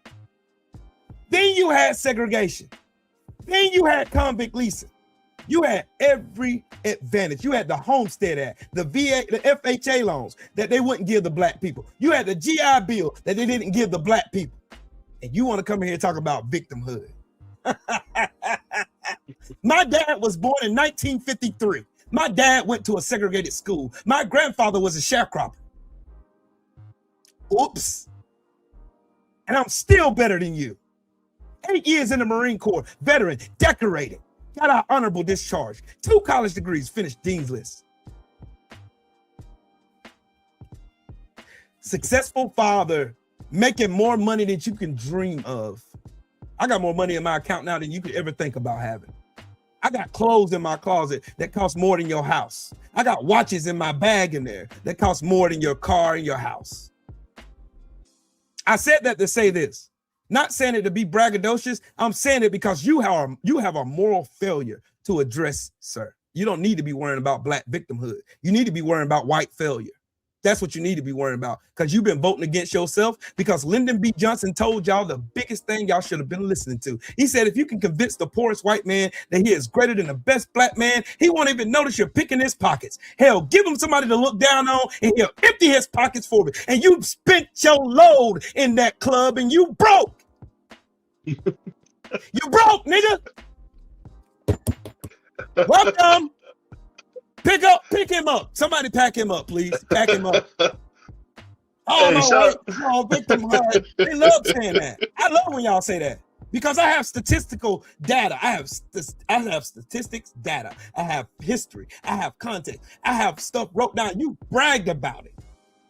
Then you had segregation. Then you had convict leasing. You had every advantage. You had the Homestead Act, the VA, the FHA loans that they wouldn't give the black people. You had the GI Bill that they didn't give the black people. And you want to come in here and talk about victimhood. My dad was born in 1953. My dad went to a segregated school. My grandfather was a sharecropper. Oops. And I'm still better than you. 8 years in the Marine Corps, veteran, decorated, got our honorable discharge, 2 college degrees, finished dean's list. Successful father, making more money than you can dream of. I got more money in my account now than you could ever think about having. I got clothes in my closet that cost more than your house. I got watches in my bag in there that cost more than your car and your house. I said that to say this. Not saying it to be braggadocious. I'm saying it because you have a moral failure to address, sir. You don't need to be worrying about black victimhood. You need to be worrying about white failure. That's what you need to be worrying about because you've been voting against yourself because Lyndon B. Johnson told y'all the biggest thing y'all should have been listening to. He said, if you can convince the poorest white man that he is greater than the best black man, he won't even notice you're picking his pockets. Hell, give him somebody to look down on and he'll empty his pockets for me. And you spent your load in that club and you broke. You broke, nigga. Welcome. Pick him up. Somebody pack him up, please. Pack him up. Oh, no, victimhood. They love saying that. I love when y'all say that because I have statistical data. I have statistics, data. I have history. I have context. I have stuff wrote down. You bragged about it.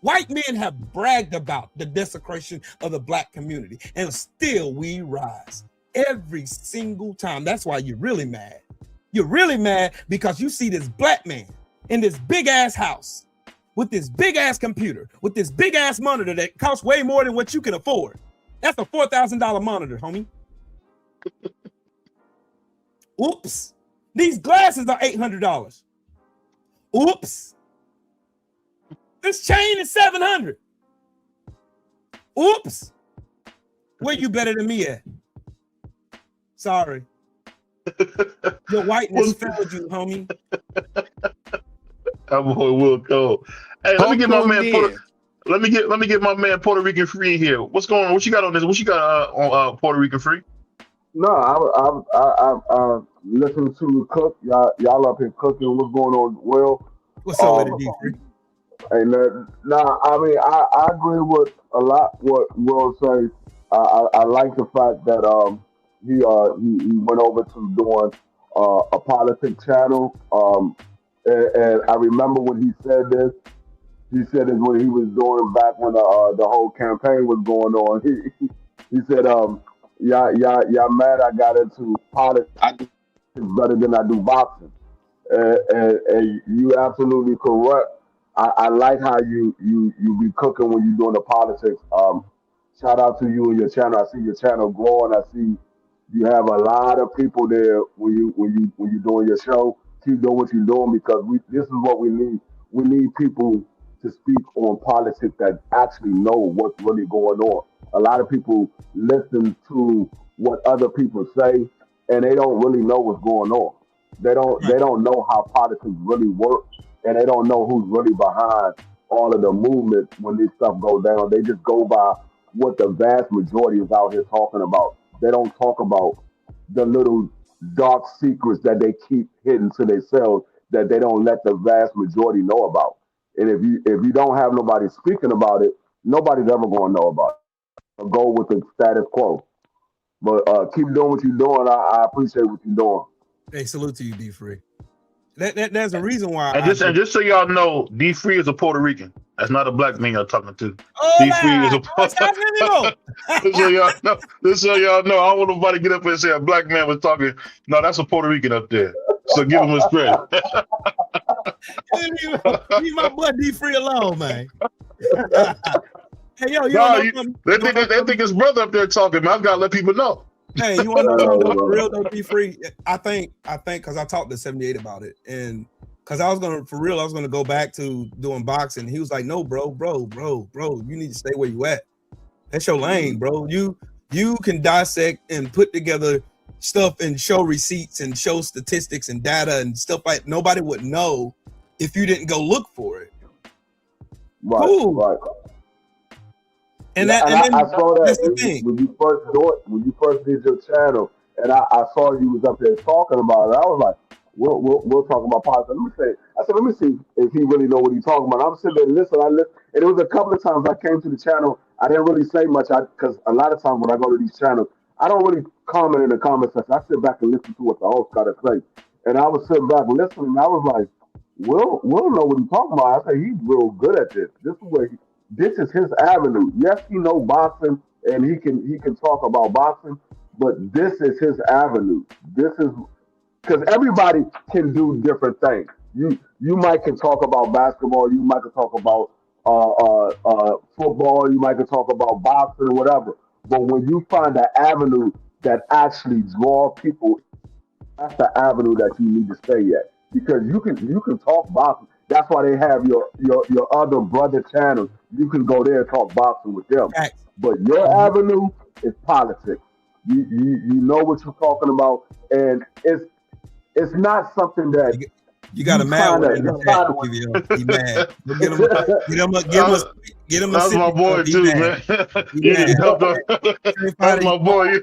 White men have bragged about the desecration of the black community, and still we rise every single time. That's why you're really mad. You're really mad because you see this black man in this big ass house with this big ass computer, with this big ass monitor that costs way more than what you can afford. That's a $4,000 monitor, homie. Oops. These glasses are $800. Oops. This chain is $700. Oops. Where you better than me at? Sorry. Your whiteness failed you, homie. I'm boy Will Cole. Hey, let me get my man let me get my man Puerto Rican Free here. What's going on? What you got on this? What you got on Puerto Rican Free? No, I listening to you cook. Y'all up here cooking. What's going on? Well, What's up with it, D3? and I mean, I agree with a lot what Will says. I like the fact that he went over to doing a politics channel. And I remember when he said this. He said it when he was doing back when the whole campaign was going on. He said, y'all mad I got into politics. I do better than I do boxing. And you absolutely correct. I like how you be cooking when you're doing the politics. Shout out to you and your channel. I see your channel growing. I see you have a lot of people there when you doing your show. Keep doing what you're doing because this is what we need. We need people to speak on politics that actually know what's really going on. A lot of people listen to what other people say and they don't really know what's going on. They don't know how politics really work and they don't know who's really behind all of the movement when this stuff goes down. They just go by what the vast majority is out here talking about. They don't talk about the little dark secrets that they keep hidden to themselves that they don't let the vast majority know about. And if you don't have nobody speaking about it, nobody's ever going to know about it. So go with the status quo. But keep doing what you're doing. I appreciate what you're doing. Hey, salute to you, D3. There's a reason why. And just so y'all know, D3 is a Puerto Rican. That's not a black man you're talking to. Oh, D3 is a Just so y'all know, I don't want nobody to get up here and say a black man was talking. No, that's a Puerto Rican up there. So give him his credit. Leave my boy D3 alone, man. Hey, yo, they think his brother up there talking, man. I've got to let people know. Hey, you want to know something for real though, D3? I think because I talked to 78 about it, and because I was gonna go back to doing boxing. He was like, "No, bro, you need to stay where you at. That's your lane, bro. You can dissect and put together stuff and show receipts and show statistics and data and stuff like nobody would know if you didn't go look for it." Right, cool. Right. And I saw that that's the thing. When you first did your channel, and I saw you was up there talking about it. I was like, we'll talk about politics. Let me see if he really know what he's talking about. I'm sitting there listening. And it was a couple of times I came to the channel. I didn't really say much because a lot of times when I go to these channels, I don't really comment in the comment section. I sit back and listen to what the host got to say. And I was sitting back listening. And I was like, Will know what he's talking about. I say he's real good at this. This is his avenue. Yes, he know boxing and he can talk about boxing, but this is his avenue. This is because everybody can do different things. You might can talk about basketball, you might can talk about football, you might can talk about boxing or whatever. But when you find an avenue that actually draw people, that's the avenue that you need to stay at. Because you can talk boxing. That's why they have your other brother channels. You can go there and talk boxing with them. Right. But your avenue is politics. You know what you're talking about, and it's not something that you got a mad one in the chat. He mad. Get him. That's my boy too, man. That's my boy.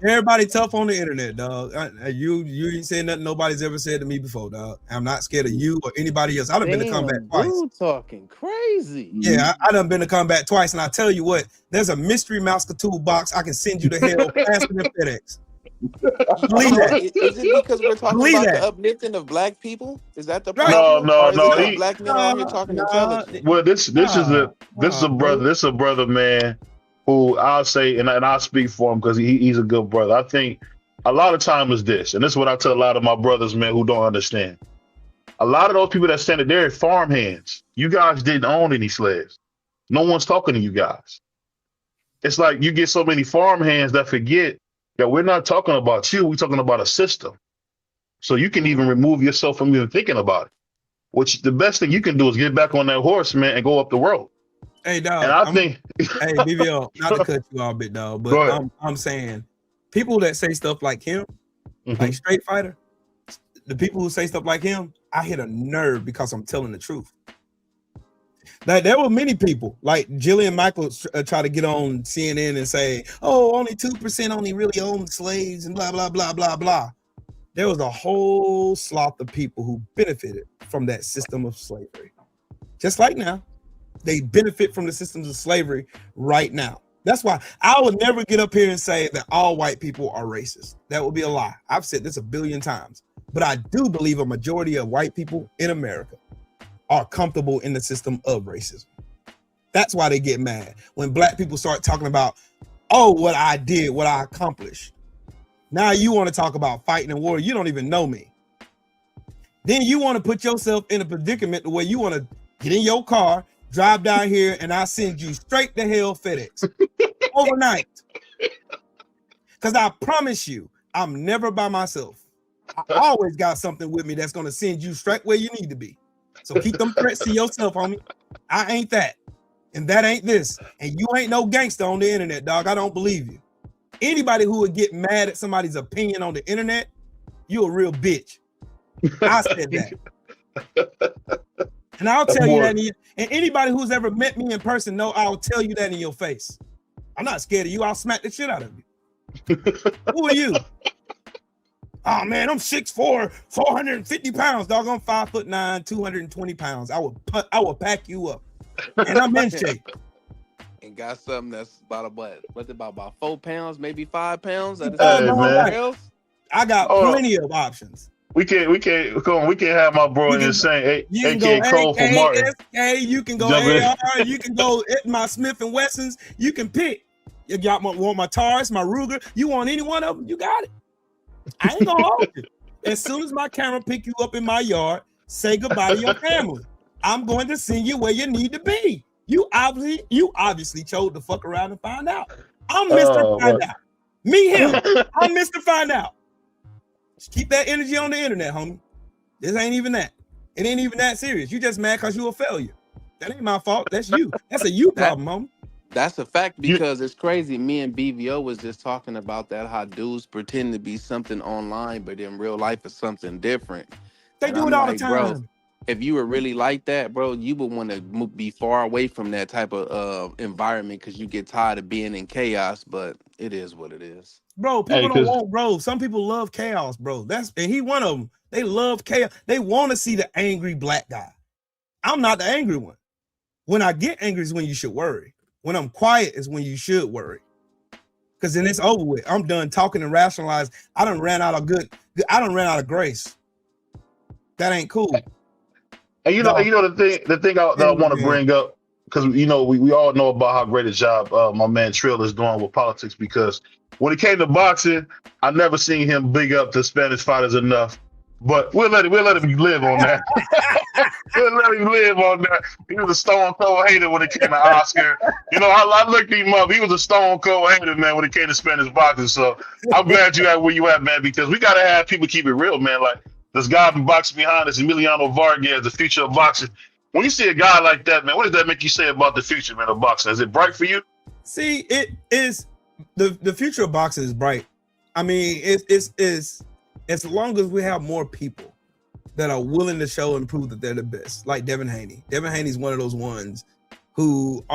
Everybody tough on the internet, dog. You ain't saying nothing nobody's ever said to me before, dog. I'm not scared of you or anybody else. I done been to combat twice. You talking crazy. Yeah, I done been to combat twice, and I tell you what, there's a mystery mouse toolbox I can send you to hell faster than FedEx. Believe that. Is it because we're talking about the uplifting of black people? Is that the problem? No. Black men out here talking intelligence. Well, this is a brother, man, who I'll say, and I'll speak for him because he's a good brother. I think a lot of time is this, and this is what I tell a lot of my brothers, man, who don't understand. A lot of those people that stand there are farm hands. You guys didn't own any slaves. No one's talking to you guys. It's like you get so many farm hands that forget. Yeah, we're not talking about you. We're talking about a system. So you can even remove yourself from even thinking about it. Which the best thing you can do is get back on that horse, man, and go up the road. Hey, dog. And I think, hey, BBL, not to cut you off a bit, dog, but I'm saying People that say stuff like him, Mhm. like Straight Fighter, the people who say stuff like him, I hit a nerve because I'm telling the truth. Like there were many people like Jillian Michaels try to get on CNN and say, "Oh, only 2% only really own slaves," and blah blah blah blah blah. There was a whole sloth of people who benefited from that system of slavery. Just like now, they benefit from the systems of slavery right now. That's why I would never get up here and say that all white people are racist. That would be a lie. I've said this a billion times, but I do believe a majority of white people in America are comfortable in the system of racism. That's why they get mad when black people start talking about, oh, what I did, what I accomplished. Now you want to talk about fighting and war. You don't even know me. Then you want to put yourself in a predicament the way you want to get in your car, drive down here, and I send you straight to hell FedEx overnight. Because I promise you, I'm never by myself. I always got something with me that's going to send you straight where you need to be. So keep them threats to yourself, homie. I ain't that. And that ain't this. And you ain't no gangster on the internet, dog. I don't believe you. Anybody who would get mad at somebody's opinion on the internet, you a real bitch. I said that. And I'll tell you that. And anybody who's ever met me in person know I'll tell you that in your face. I'm not scared of you. I'll smack the shit out of you. Who are you? Oh man, I'm 6'4", 450 pounds, dog. I'm 5'9", 220 pounds. I will pack you up. And I'm in shape. And got something that's about what's it about 4 pounds, maybe 5 pounds? Hey, man. I got plenty of options. We can't have my bro in saying AK Cole for Martin. You can go AR, you can go at my Smith and Wessons. You can pick. You want my Taurus, my Ruger. You want any one of them? You got it. I ain't gonna hold you. As soon as my camera pick you up in my yard, say goodbye to your family. I'm going to send you where you need to be. You obviously chose to fuck around and find out. I'm Mr. Find Out. Me, him. I'm Mr. Find Out. Just keep that energy on the internet, homie. This ain't even that. It ain't even that serious. You just mad because you a failure. That ain't my fault. That's you. That's a you problem, homie. That's a fact because it's crazy. Me and BVO was just talking about that, how dudes pretend to be something online, but in real life it's something different. They do it all the time. Bro, if you were really like that, bro, you would want to be far away from that type of environment because you get tired of being in chaos, but it is what it is. Bro, people don't want, bro. Some people love chaos, bro. And he one of them. They love chaos. They want to see the angry black guy. I'm not the angry one. When I get angry is when you should worry. When I'm quiet is when you should worry. Because then it's over with. I'm done talking and rationalize. I done ran out of grace. That ain't cool. And you know the thing I want to bring up, because we all know about how great a job my man Trill is doing with politics, because when it came to boxing, I never seen him big up the Spanish fighters enough. But we'll let him live on that. We'll let him live on that. He was a stone cold hater when it came to Oscar. I looked him up. He was a stone cold hater, man, when it came to Spanish boxing. So I'm glad you at where you at, man, because we gotta have people keep it real, man. Like this guy in boxing behind us, Emiliano Vargas, the future of boxing. When you see a guy like that, man, what does that make you say about the future, man, of boxing? Is it bright for you? See, it is the future of boxing is bright. I mean, it's as long as we have more people that are willing to show and prove that they're the best, like Devin Haney. Devin Haney's one of those ones who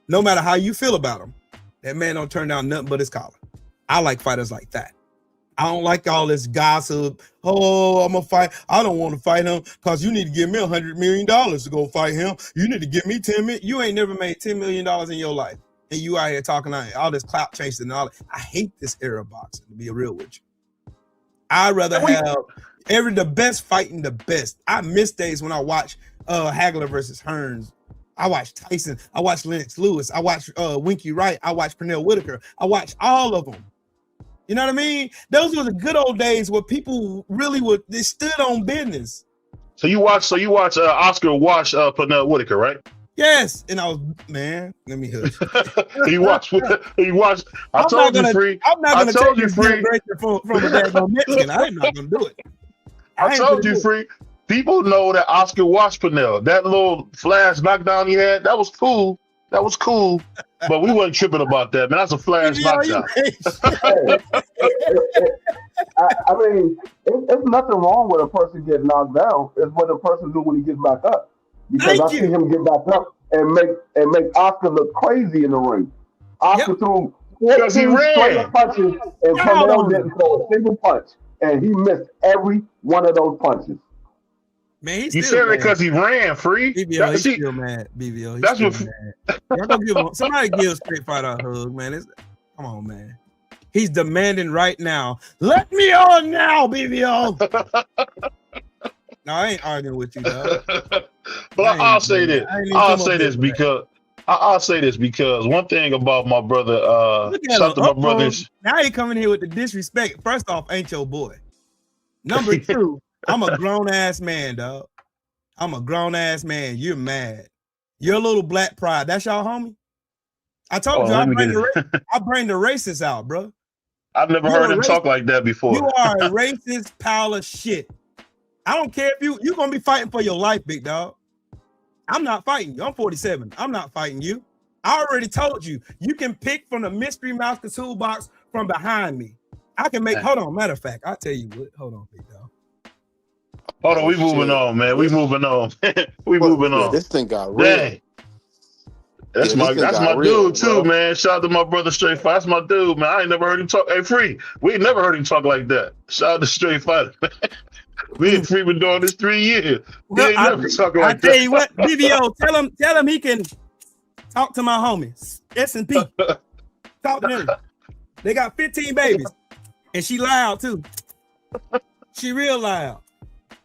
no matter how you feel about him, that man don't turn down nothing but his collar. I like fighters like that. I don't like all this gossip. Oh, I'm gonna fight. I don't want to fight him because you need to give me $100 million to go fight him. You need to give me 10 million. You ain't never made $10 million in your life, and you out here talking all this clout chasing and all that. I hate this era of boxing, to be real with you. I'd rather have the best fighting the best. I miss days when I watch Hagler versus Hearns. I watch Tyson. I watch Lennox Lewis. I watch Winky Wright. I watch Pernell Whitaker. I watch all of them. You know what I mean? Those were the good old days where people really they stood on business. So you watch Oscar watch Pernell Whitaker, right? Yes, and I was, man, let me hush. You watch. I told you, Free. I'm not gonna take this celebration from a daggone Mexican. I'm not gonna do it. I told you, Free. People know that Oscar watched Pernell. That little flash knockdown he had, that was cool. But we wasn't tripping about that, man. That's a flash knockdown. I mean, it's nothing wrong with a person getting knocked down. It's what the person do when he gets back up. Because Thank I see him get back up and make Oscar look crazy in the ring. Oscar threw 14 straight punches, and Cornell didn't throw a single punch, and he missed every one of those punches. Man, he said it because he ran free. BBO, he's still mad. BBO, that's what. Y'all gonna give him, somebody give Straight Fighter a hug, man. Come on, man. He's demanding right now. Let me on now, BBO. No, I ain't arguing with you, dog. But I'll say this. I'll say this because one thing about my brother, shout to my brothers. Now he coming here with the disrespect. First off, ain't your boy. Number two, I'm a grown ass man, dog. I'm a grown ass man. You're mad. You're a little black pride. That's y'all homie. I told you I bring the racists out, bro. I've never heard him talk like that before. You are a racist pile of shit. I don't care if you're gonna be fighting for your life, big dog. I'm not fighting you. I'm 47. I'm not fighting you. I already told you. You can pick from the mystery mouse toolbox from behind me. I can make. Hold on. Matter of fact, I'll tell you what. Hold on, big dog. Hold on. We moving on, man. We moving on. We moving on. This thing got real. Dang. That's my dude too, man. Shout out to my brother Straight Fighter. That's my dude, man. I ain't never heard him talk. Hey, Free, we ain't never heard him talk like that. Shout out to Straight Fighter. Me and Free been doing this 3 years. He ain't never talking like that. I tell you what, BBO, tell him he can talk to my homies. S&P. Talk to them. They got 15 babies. And she loud too. She real loud.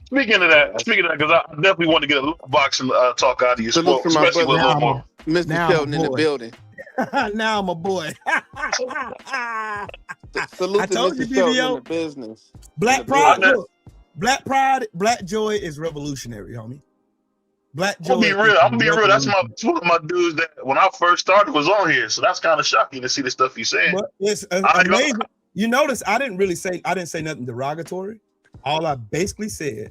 Speaking of that, because I definitely want to get a little boxing talk out of you, especially with a little more. Mr. Shelton in the building. Now I'm a boy. Salute to Mr. Shelton in the business. Black pride, look, black pride, black joy is revolutionary, homie. Black joy. I'm gonna be real. That's one of my dudes that when I first started was on here, so that's kind of shocking to see the stuff he's saying. But it's amazing. You notice I didn't say nothing derogatory. All I basically said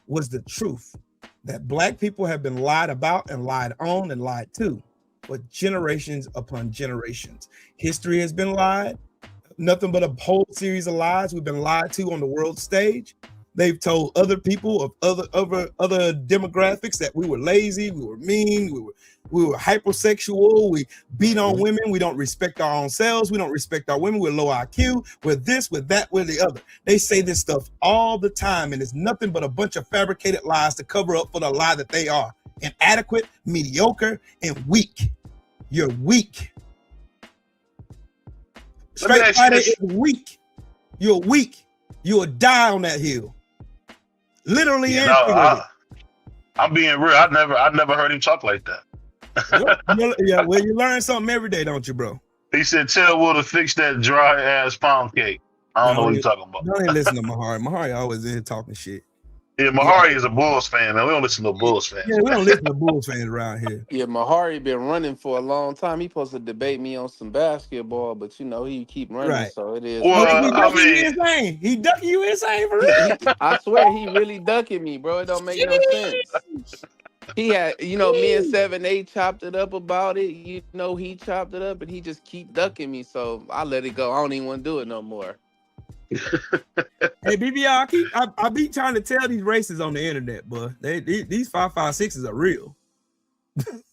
was the truth that black people have been lied about and lied on and lied to for generations upon generations. History has been lied, nothing but a whole series of lies. We've been lied to on the world stage. They've told other people of other demographics that we were lazy, we were mean, we were hypersexual, we beat on women, we don't respect our own selves, we don't respect our women, we're low IQ, we're this, we're that, we're the other. They say this stuff all the time, and it's nothing but a bunch of fabricated lies to cover up for the lie that they are. Inadequate, mediocre, and weak. You're weak. Straight Fighter is weak. You're weak. You'll die on that hill. Literally and figuratively. I'm being real. I never heard him talk like that. Yeah, well, you learn something every day, don't you, bro? He said, "Tell Will to fix that dry ass pound cake." I don't know what he's talking about. Don't even listen to Mahari. Mahari always in here talking shit. Yeah, Mahari is a Bulls fan, man. We don't listen to Bulls fans. Yeah, we don't listen to Bulls fans around here. Yeah, Mahari been running for a long time. He supposed to debate me on some basketball, but you know he keep running, right. So it is. Well, he ducking you insane for real. I swear he really ducking me, bro. It don't make no sense. He had, me and 7-8 chopped it up about it. He chopped it up, and he just keep ducking me. So I let it go. I don't even want to do it no more. Hey, BBR, I be trying to tell these races on the internet, but these 5.56s are real.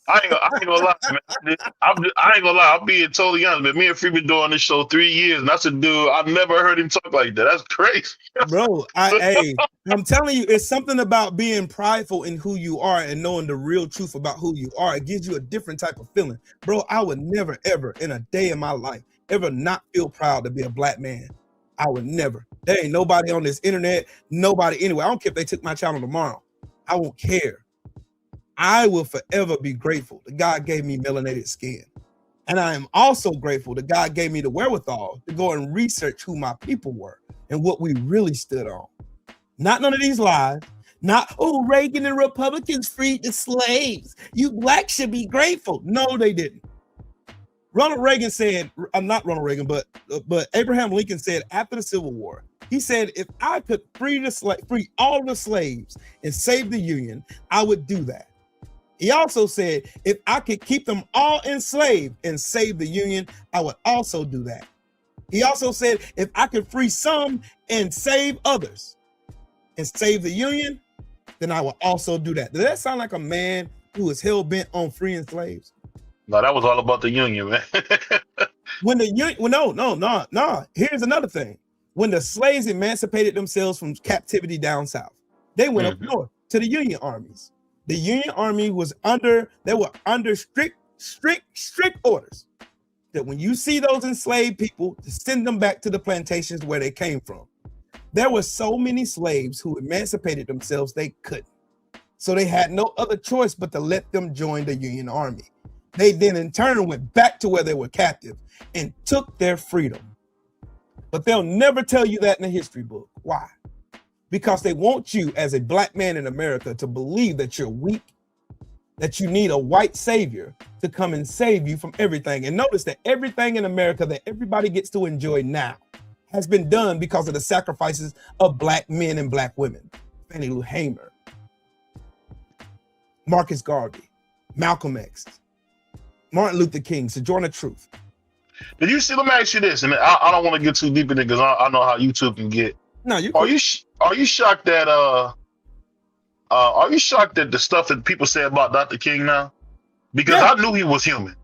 I ain't gonna lie, man. I ain't gonna lie. I'm being totally honest, man. Me and Free been doing this show 3 years, and that's a dude I've never heard him talk like that. That's crazy, bro. I'm telling you, it's something about being prideful in who you are and knowing the real truth about who you are. It gives you a different type of feeling, bro. I would never, ever, in a day in my life, ever not feel proud to be a black man. I would never. There ain't nobody on this internet, nobody anywhere. I don't care if they took my channel tomorrow. I won't care. I will forever be grateful that God gave me melanated skin. And I am also grateful that God gave me the wherewithal to go and research who my people were and what we really stood on. Not none of these lies. Not, Reagan and Republicans freed the slaves. You blacks should be grateful. No, they didn't. Ronald Reagan said, I'm not Ronald Reagan, but Abraham Lincoln said after the Civil War, he said, if I could free all the slaves and save the Union, I would do that. He also said, if I could keep them all enslaved and save the Union, I would also do that. He also said, if I could free some and save others and save the Union, then I will also do that. Does that sound like a man who is hell-bent on freeing slaves? No, that was all about the Union, man. When the Union, well, no. Here's another thing. When the slaves emancipated themselves from captivity down south, they went up north to the Union armies. The Union army was under strict orders that when you see those enslaved people, to send them back to the plantations where they came from. There were so many slaves who emancipated themselves, they couldn't. So they had no other choice but to let them join the Union army. They then in turn went back to where they were captive and took their freedom. But they'll never tell you that in the history book. Why? Because they want you as a black man in America to believe that you're weak, that you need a white savior to come and save you from everything. And notice that everything in America that everybody gets to enjoy now has been done because of the sacrifices of black men and black women. Fannie Lou Hamer, Marcus Garvey, Malcolm X, Martin Luther King, Sojourner Truth. Did you see? Let me ask you this, and I don't want to get too deep in it because I know how YouTube can get. No, you. Are you shocked that are you shocked that the stuff that people say about Dr. King now? Because I knew he was human.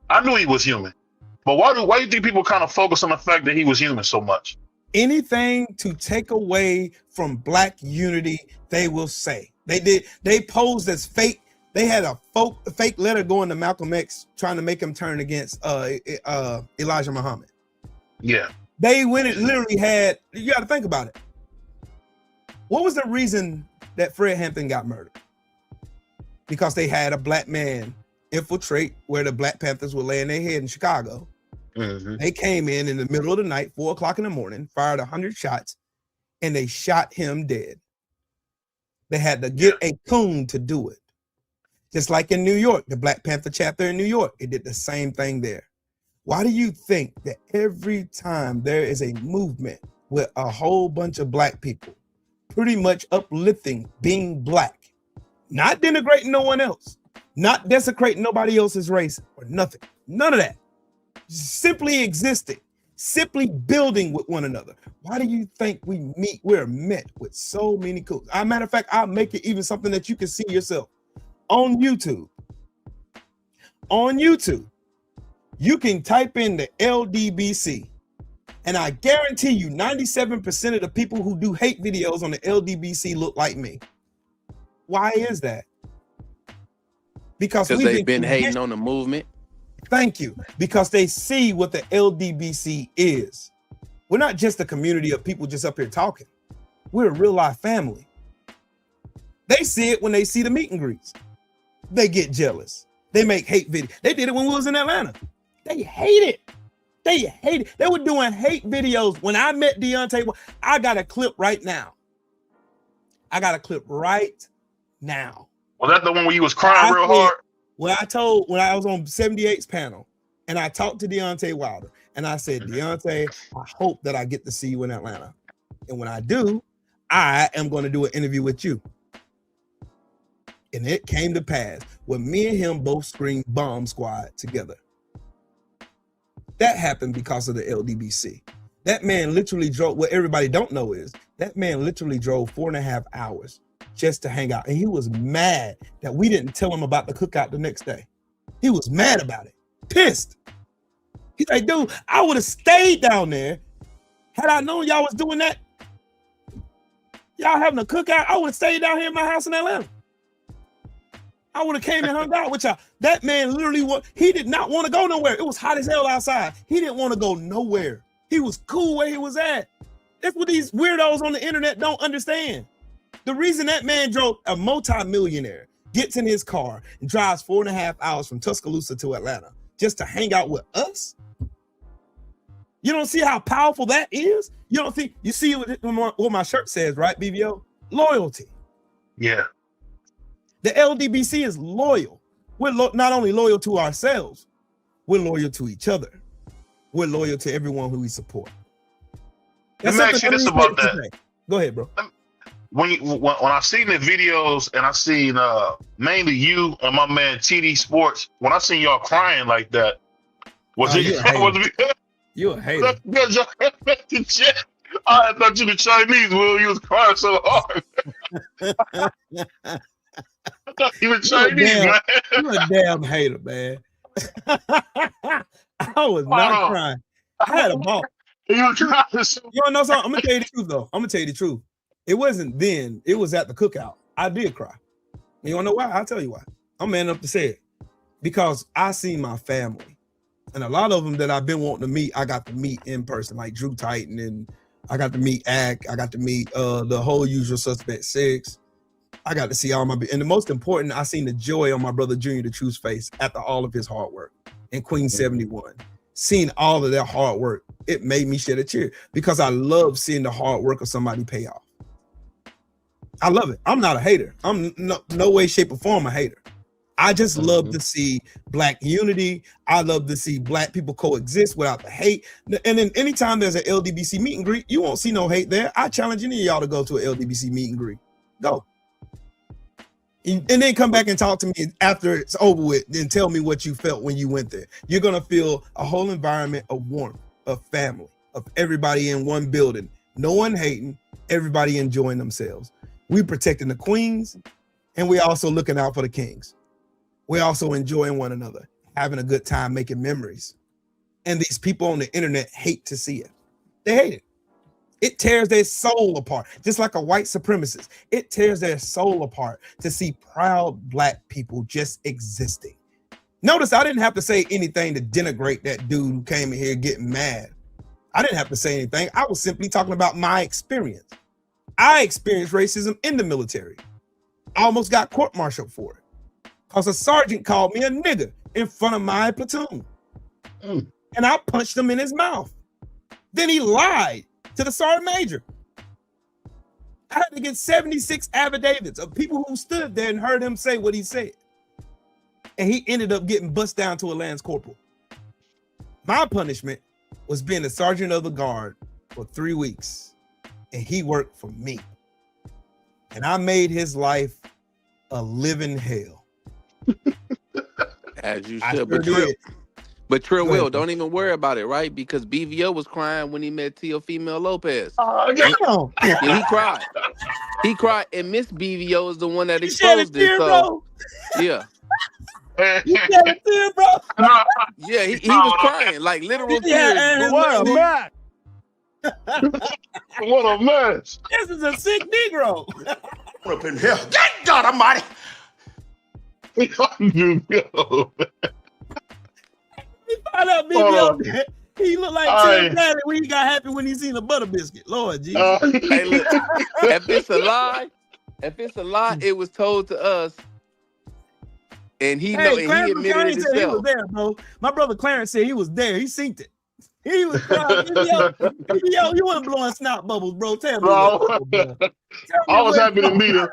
But why do you think people kind of focus on the fact that he was human so much? Anything to take away from black unity, they will say. They posed as fake. They had a fake letter going to Malcolm X trying to make him turn against Elijah Muhammad. Yeah. They went and literally had, you got to think about it. What was the reason that Fred Hampton got murdered? Because they had a black man infiltrate where the Black Panthers were laying their head in Chicago. Mm-hmm. They came in the middle of the night, 4 o'clock in the morning, fired 100 shots, and they shot him dead. They had to get a coon to do it. Just like in New York, the Black Panther chapter in New York, it did the same thing there. Why do you think that every time there is a movement with a whole bunch of black people pretty much uplifting being black, not denigrating no one else, not desecrating nobody else's race or nothing, none of that, simply existing, simply building with one another? Why do you think we're met with so many cool? As a matter of fact, I'll make it even something that you can see yourself on YouTube. On YouTube, you can type in the LDBC, and I guarantee you 97% of the people who do hate videos on the LDBC look like me. Why is that? Because they've been hating on the movement. Thank you. Because they see what the LDBC is. We're not just a community of people just up here talking. We're a real life family. They see it when they see the meet and greets. They get jealous. They make hate videos. They did it when we was in Atlanta. They hate it. They hate it. They were doing hate videos. When I met Deontay, I got a clip right now. Was that the one where you was crying real hard? When I was on 78's panel and I talked to Deontay Wilder and I said, Deontay, I hope that I get to see you in Atlanta. And when I do, I am going to do an interview with you. And it came to pass when me and him both screamed Bomb Squad together. That happened because of the LDBC. That man literally drove, what everybody don't know is, that man literally drove 4.5 hours just to hang out. And he was mad that we didn't tell him about the cookout the next day. He was mad about it, pissed. He's like, dude, I would have stayed down there. Had I known y'all was doing that, y'all having a cookout, I would have stayed down here in my house in Atlanta. I would have came and hung out with y'all. That man literally, he did not want to go nowhere. It was hot as hell outside. He didn't want to go nowhere. He was cool where he was at. That's what these weirdos on the internet don't understand. The reason that man drove, a multi-millionaire, gets in his car and drives 4.5 hours from Tuscaloosa to Atlanta just to hang out with us. You don't see how powerful that is? You don't think, you see what my shirt says, right, BVO? Loyalty. Yeah. The LDBC is loyal. We're not only loyal to ourselves, we're loyal to each other. We're loyal to everyone who we support. Let me ask you this about that. Go ahead, bro. when I seen the videos and I seen mainly you and my man TD Sports, when I seen y'all crying like that, was it? You a hater. Because y'all had the chat. I thought you were Chinese, Will. You was crying so hard. I thought you were Chinese, man. You a damn hater, man. I was not crying. I had a ball. You know something? I'm gonna tell you the truth, though. I'm gonna tell you the truth. It wasn't then. It was at the cookout. I did cry. You wanna know why? I'll tell you why. I'm man enough to say it. Because I seen my family. And a lot of them that I've been wanting to meet, I got to meet in person, like Drew Titan, and I got to meet Ack. I got to meet the whole Usual Suspect 6. I got to see all my, and the most important, I seen the joy on my brother Junior the Truth's face after all of his hard work in Queen 71. Seeing all of their hard work, it made me shed a tear because I love seeing the hard work of somebody pay off. I love it. I'm not a hater. I'm no way, shape, or form a hater. I just love to see Black unity. I love to see Black people coexist without the hate. And then anytime there's an LDBC meet and greet, you won't see no hate there. I challenge any of y'all to go to an LDBC meet and greet. Go. And then come back and talk to me after it's over with and tell me what you felt when you went there. You're going to feel a whole environment of warmth, of family, of everybody in one building. No one hating, everybody enjoying themselves. We protecting the queens, and we also looking out for the kings. We're also enjoying one another, having a good time, making memories. And these people on the internet hate to see it. They hate it. It tears their soul apart, just like a white supremacist. It tears their soul apart to see proud Black people just existing. Notice I didn't have to say anything to denigrate that dude who came in here getting mad. I didn't have to say anything. I was simply talking about my experience. I experienced racism in the military. I almost got court-martialed for it because a sergeant called me a nigger in front of my platoon. And I punched him in his mouth. Then he lied to the sergeant major. I had to get 76 affidavits of people who stood there and heard him say what he said. And he ended up getting bussed down to a lance corporal. My punishment was being a sergeant of the guard for 3 weeks. And he worked for me. And I made his life a living hell. As you should, but Trill Will, don't even worry about it, right? Because BVO was crying when he met Teofimo Lopez. Yeah, he cried. He cried, and Miss BVO is the one that exposed it. So, yeah. Tear, bro. Yeah, he was crying, like literal tears. What a mess. What a mess. This is a sick Negro. Up in here. Good God Almighty. He found out BBO. He looked like Tim Daddy when he got happy when he seen a butter biscuit. Lord Jesus. Hey, look, if it's a lie, it was told to us. And he know, and he admitted it himself. He was there, bro. My brother Clarence said he was there. He synced it. He was crying. Yo, you weren't blowing snot bubbles, bro. Tell me. I was happy to meet him.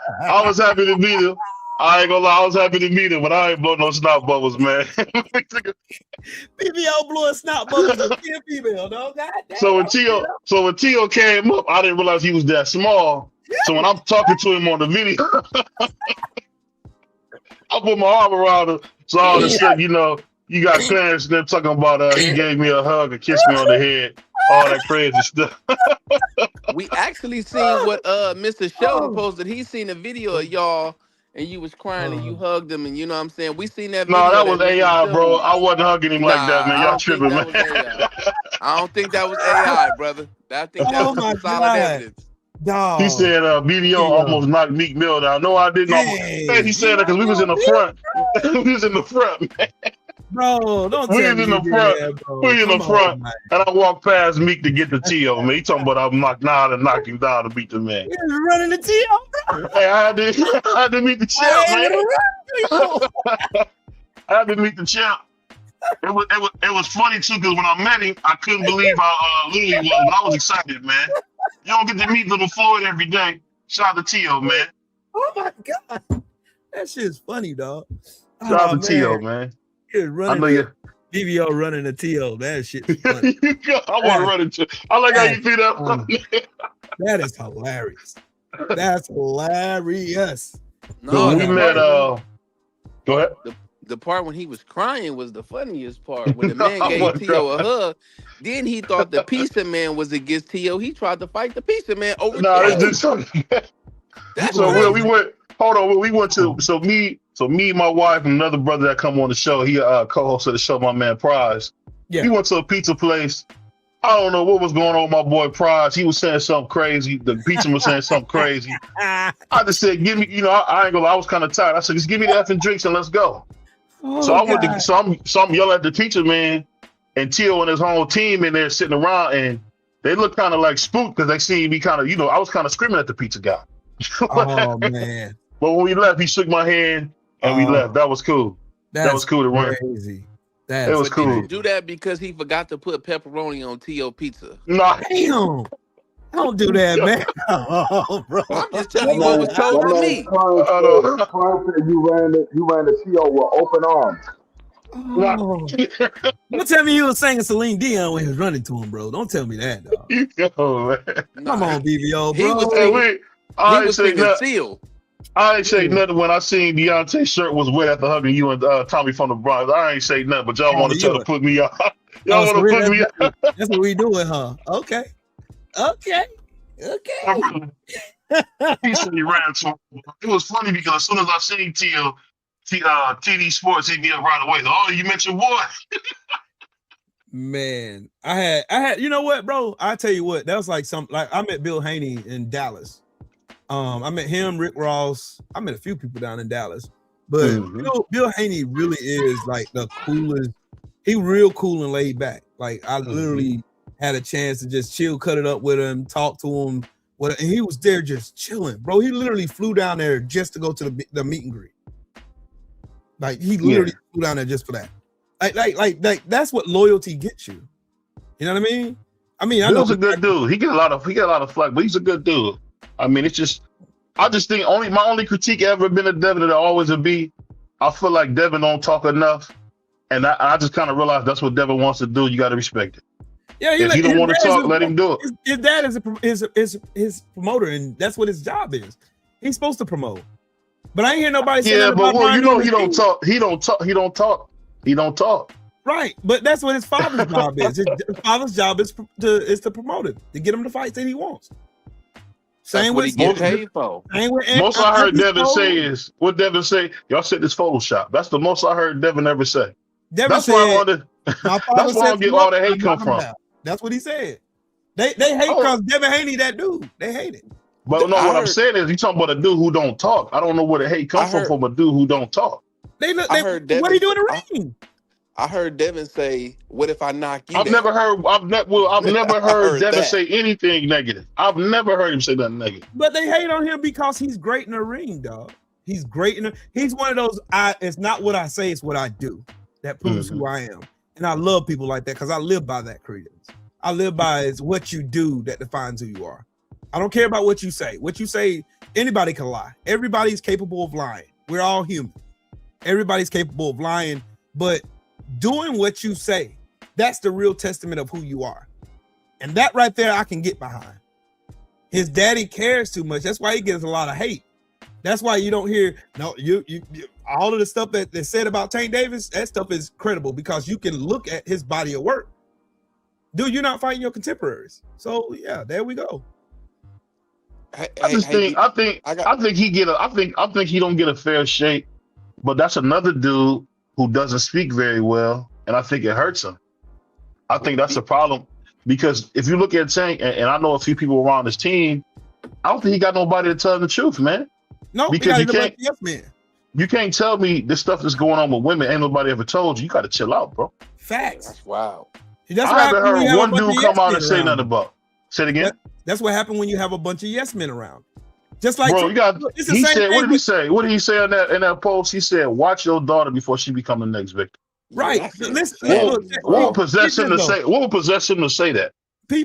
I ain't gonna lie, I was happy to meet him, but I ain't blowing no snot bubbles, man. BBO blowing snot bubbles with female, dog. So when Tio came up, I didn't realize he was that small. So when I'm talking to him on the video, I put my arm around him. So all of a sudden, you know, you got Clarence and them talking about he gave me a hug and kissed me on the head, all that crazy stuff. We actually seen what Mr. Sheldon posted. He seen a video of y'all and you was crying and you hugged him, and you know what I'm saying? We seen that video. No, that was AI, bro. I wasn't hugging him like that, man. Y'all tripping, man. I don't think that was AI, brother. I think that was some solid evidence. Dog. He said BBO almost knocked Meek Mill down. No, I didn't. Hey, he said that because we was in the front. We was in the front, man. Bro, don't tell me. We was in the front. We in the front. And I walked past Meek to get the T.O., man. He talking about I'm knocked down to knock him down to beat the man. He was running the T.O., bro. Hey, I had to meet the champ, man. I had to meet the champ. It was funny too, because when I met him, I couldn't believe how little he was. But I was excited, man. You don't get to meet little Floyd every day. Shout out to T.O., man. Oh my God. That shit's funny, dog. Shout out to T.O., man. I know you. BBO running the T.O. That shit's funny. I want to run into. I like how you do that. That is hilarious. That's hilarious. No, So when we the met, part, go ahead. the part when he was crying was the funniest part. When the No, man I gave wasn't T.O. a crying. hug, then he thought the pizza man was against T.O. He tried to fight the pizza man over No, T.O. it's just That's so Will, we crazy. went. Hold on, Will, we went to me, my wife, and another brother that come on the show. He co-host of the show, my man Prize. Yeah. We went to a pizza place. I don't know what was going on with my boy Prize. He was saying something crazy. The pizza was saying something crazy. I just said, give me, I ain't gonna lie, I was kind of tired. I said, just give me the effing drinks and let's go. So I went to, so I'm yelling at the pizza man, and Tio and his whole team in there sitting around, and they looked kind of like spooked because they seen me kind of, I was kind of screaming at the pizza guy. Oh man. But when we left, he shook my hand and we left. That was cool. That was cool to run. Crazy. It was But did cool. you do that because he forgot to put pepperoni on T.O. pizza? Nah. Damn. Don't do that, man. Oh, bro. I'm just telling you what was told to me. Clarence said you ran the TO with open arms. Oh. Don't tell me you was singing Celine Dion when he was running to him, bro. Don't tell me that, dog. Yo, man. Come on, BVO, He bro. was Hey, singing, I ain't say nothing. Seal. I ain't say nothing when I seen Deontay's shirt was wet after hugging you and Tommy from the Bronx. I ain't say nothing, but y'all want to try to put me out. Y'all want to put me out. That's what we doing, huh? Okay. He said he ran to him. It was funny because as soon as I seen TD Sports hit me up right away. Oh, you mentioned what? Man, I had, you know what, bro? I tell you what, that was like I met Bill Haney in Dallas. I met him, Rick Ross. I met a few people down in Dallas, but Bill Haney really is like the coolest. He real cool and laid back. Like I literally had a chance to just chill, cut it up with him, talk to him. And he was there just chilling, bro. He literally flew down there just to go to the meet and greet. Like he literally flew down there just for that. Like that's what loyalty gets you. You know what I mean? I Bill's a good dude. He get a lot of flack, but he's a good dude. I mean, I just think my only critique ever been of Devin that always would be, I feel like Devin don't talk enough, and I just kind of realized that's what Devin wants to do. You got to respect it. Yeah, if he don't want to talk, let him do it. His dad is his promoter, and that's what his job is. He's supposed to promote. But I ain't hear nobody say that about Brian. He don't talk. He don't talk. Right, but that's what his father's job is. His father's job is to promote him, to get him the fights that he wants. Same what he get paid for. Most I heard Devin say is, what Devin say, y'all said this Photoshop. That's the most I heard Devin ever say. That's why I get all the hate come from. That's what he said. They hate because Devin Haney that dude. They hate it. But no, what I'm saying is, you talking about a dude who don't talk. I don't know where the hate comes from a dude who don't talk. What are you doing in the ring? I heard Devin say, "What if I knock you?" I've never heard Devin say anything negative. I've never heard him say nothing negative. But they hate on him because he's great in the ring, dog. He's great he's one of those. It's not what I say, it's what I do that proves who I am. And I love people like that because I live by that credence. I live by it's what you do that defines who you are. I don't care about what you say. What you say, anybody can lie. Everybody's capable of lying. We're all human. Everybody's capable of lying, but doing what you say, that's the real testament of who you are. And that right there, I can get behind. His daddy cares too much. That's why he gets a lot of hate. That's why you don't hear, you all of the stuff that they said about Tank Davis, that stuff is credible because you can look at his body of work. Dude, you're not fighting your contemporaries. So yeah, there we go. I think he don't get a fair shake, but that's another dude who doesn't speak very well, and I think it hurts him. I think that's a problem because if you look at Tank, and I know a few people around his team, I don't think he got nobody to tell him the truth, man. No, because you can't. Yes, man. You can't tell me this stuff that's going on with women. Ain't nobody ever told you. You got to chill out, bro. Facts. That's wild. That's I haven't heard one dude come out and say nothing about. Say it again. That's what happened when you have a bunch of yes men around. Just like bro, he said, what did he say? What did he say in that post? He said, "Watch your daughter before she become the next victim." Right. What would possess him to say? What would possess him to say that?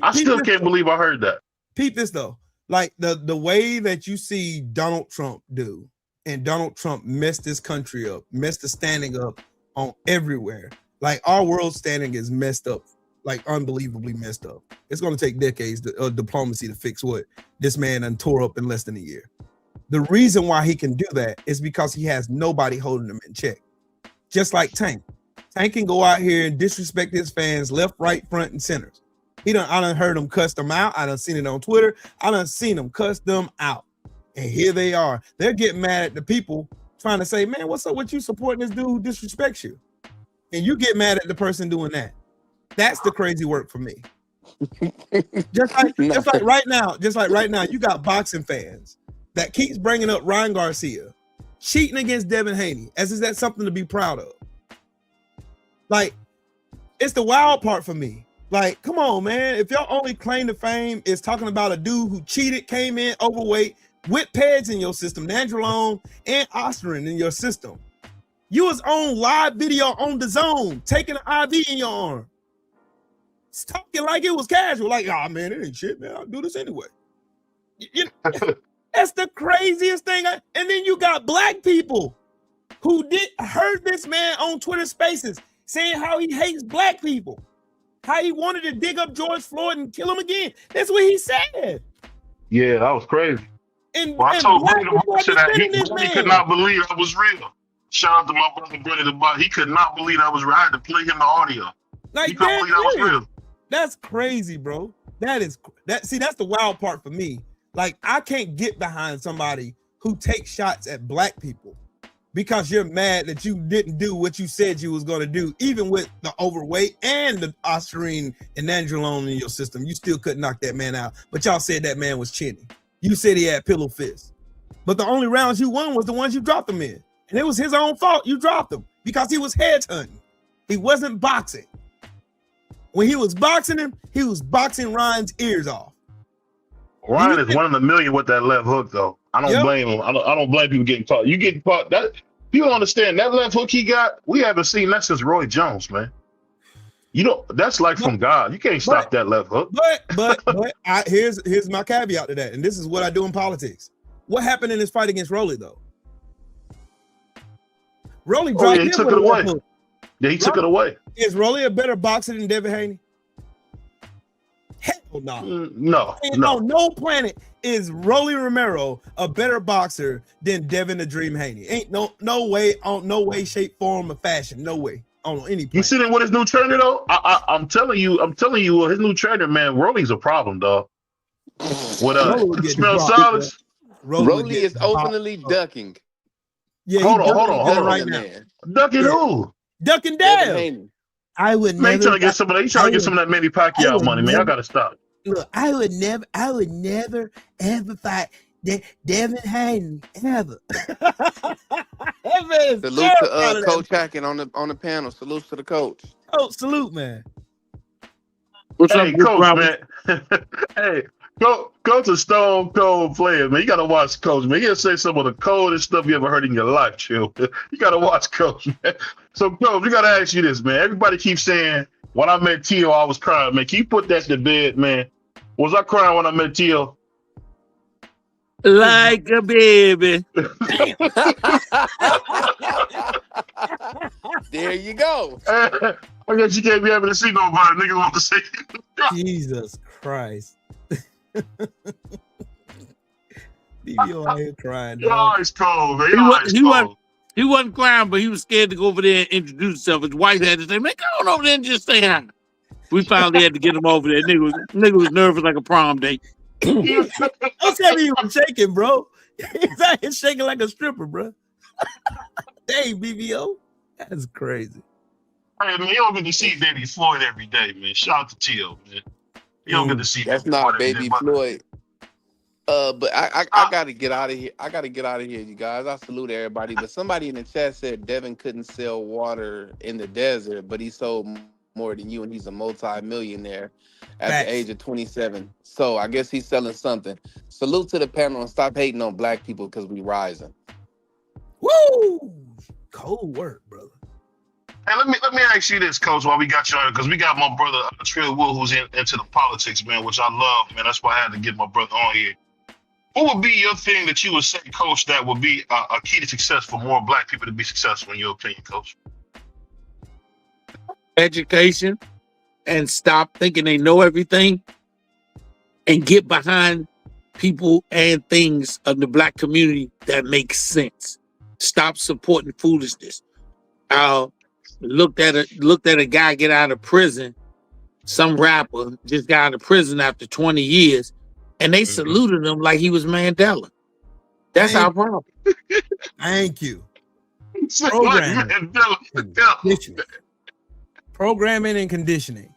I still can't believe I heard that. Peep this though. Like the way that you see Donald Trump do, and Donald Trump messed this country up, messed the standing up on everywhere. Like our world standing is messed up. like unbelievably messed up. It's going to take decades of diplomacy to fix what this man done tore up in less than a year. The reason why he can do that is because he has nobody holding him in check. Just like Tank. Tank can go out here and disrespect his fans left, right, front, and centers. I done heard him cuss them out. I done seen it on Twitter. I done seen him cuss them out. And here they are. They're getting mad at the people trying to say, man, what's up with you supporting this dude who disrespects you? And you get mad at the person doing that. That's the crazy work for me. just like right now, you got boxing fans that keeps bringing up Ryan Garcia cheating against Devin Haney as is that something to be proud of. Like, it's the wild part for me. Like, come on, man. If your only claim to fame is talking about a dude who cheated, came in overweight, with pads in your system, Nandrolone and Osterin in your system, you was on live video on the zone, taking an IV in your arm. It's talking like it was casual, like, oh man, it ain't shit, man. I'll do this anyway. That's the craziest thing. And then you got black people who heard this man on Twitter Spaces saying how he hates black people, how he wanted to dig up George Floyd and kill him again. That's what he said. Yeah, that was crazy. And I told black Brendan people are that he defending this really man. could not believe I was real. Shout out to my brother Brendan, but he could not believe I was real. I had to play him the audio. Like, he couldn't believe I was real. That's crazy, bro. That's the wild part for me. Like, I can't get behind somebody who takes shots at black people because you're mad that you didn't do what you said you was going to do, even with the overweight and the Osterine and Nandrolone in your system. You still couldn't knock that man out, but y'all said that man was chinny. You said he had pillow fists, but the only rounds you won was the ones you dropped him in, and it was his own fault you dropped him because he was headhunting. He wasn't boxing. When he was boxing him, he was boxing Ryan's ears off. Ryan is 1 in a million with that left hook, though. I don't blame him. I don't blame people getting caught. You getting caught. That people don't understand that left hook he got. We haven't seen that since Roy Jones, man. You know that's like from God. You can't stop that left hook. But here's my caveat to that, and this is what I do in politics. What happened in his fight against Rolly, though? Rolly dropped him. He took it away. Yeah, he took it away. Is Rolly a better boxer than Devin Haney? Hell no. No. On no planet is Rolly Romero a better boxer than Devin the Dream Haney. Ain't no way, shape, form, or fashion. No way on any planet. You see that with his new trainer though? I'm telling you, his new trainer, man, Rolly's a problem, dog. What smell solids? Rolly is openly ducking. Yeah, hold on right now. Ducking who? Ducking Dale. I would never. Man, trying to get some of that Manny Pacquiao money, man. Y'all gotta stop. Look, I would never ever fight Devin Haney ever. Salute to Coach Hackett on the panel. Salute to the coach. Oh, salute, man. What's up, Coach, man? Hey, Coach a stone cold player, man. You gotta watch Coach, man. He'll say some of the coldest stuff you ever heard in your life, chill. You gotta watch Coach, man. So, Coach, we gotta ask you this, man. Everybody keeps saying, when I met Tio, I was crying, man. Can you put that to bed, man? Was I crying when I met Tio? Like a baby. There you go. I guess you can't be able to see nobody. Niggas want to see you. Jesus Christ. BBO out here crying. You're always cold, man. He wasn't crying, but he was scared to go over there and introduce himself. His wife had to say, man, go on over there and just say hi. We finally had to get him over there. Nigga was nervous like a prom date. Don't tell me he was shaking, bro. He's out here shaking like a stripper, bro. Dang, BBO. That's crazy. Hey, man, you don't get to see Baby Floyd every day, man. Shout out to Tio, man. You don't get to see that's not Baby Floyd. But I gotta get out of here. You guys. I salute everybody. But somebody in the chat said Devin couldn't sell water in the desert, but he sold more than you, and he's a multi-millionaire at the age of 27. So I guess he's selling something. Salute to the panel and stop hating on black people because we rising. Woo! Cold work, brother. Hey, let me ask you this, Coach, while we got you on, because we got my brother Trill Wood, who's into the politics, man, which I love, man. That's why I had to get my brother on here. What would be your thing that you would say, Coach, that would be a key to success for more black people to be successful, in your opinion, Coach? Education and stop thinking they know everything and get behind people and things of the black community that make sense. Stop supporting foolishness. Looked at a guy get out of prison. Some rapper just got out of prison after 20 years, and they saluted him like he was Mandela. That's our problem. Thank you. Programming and conditioning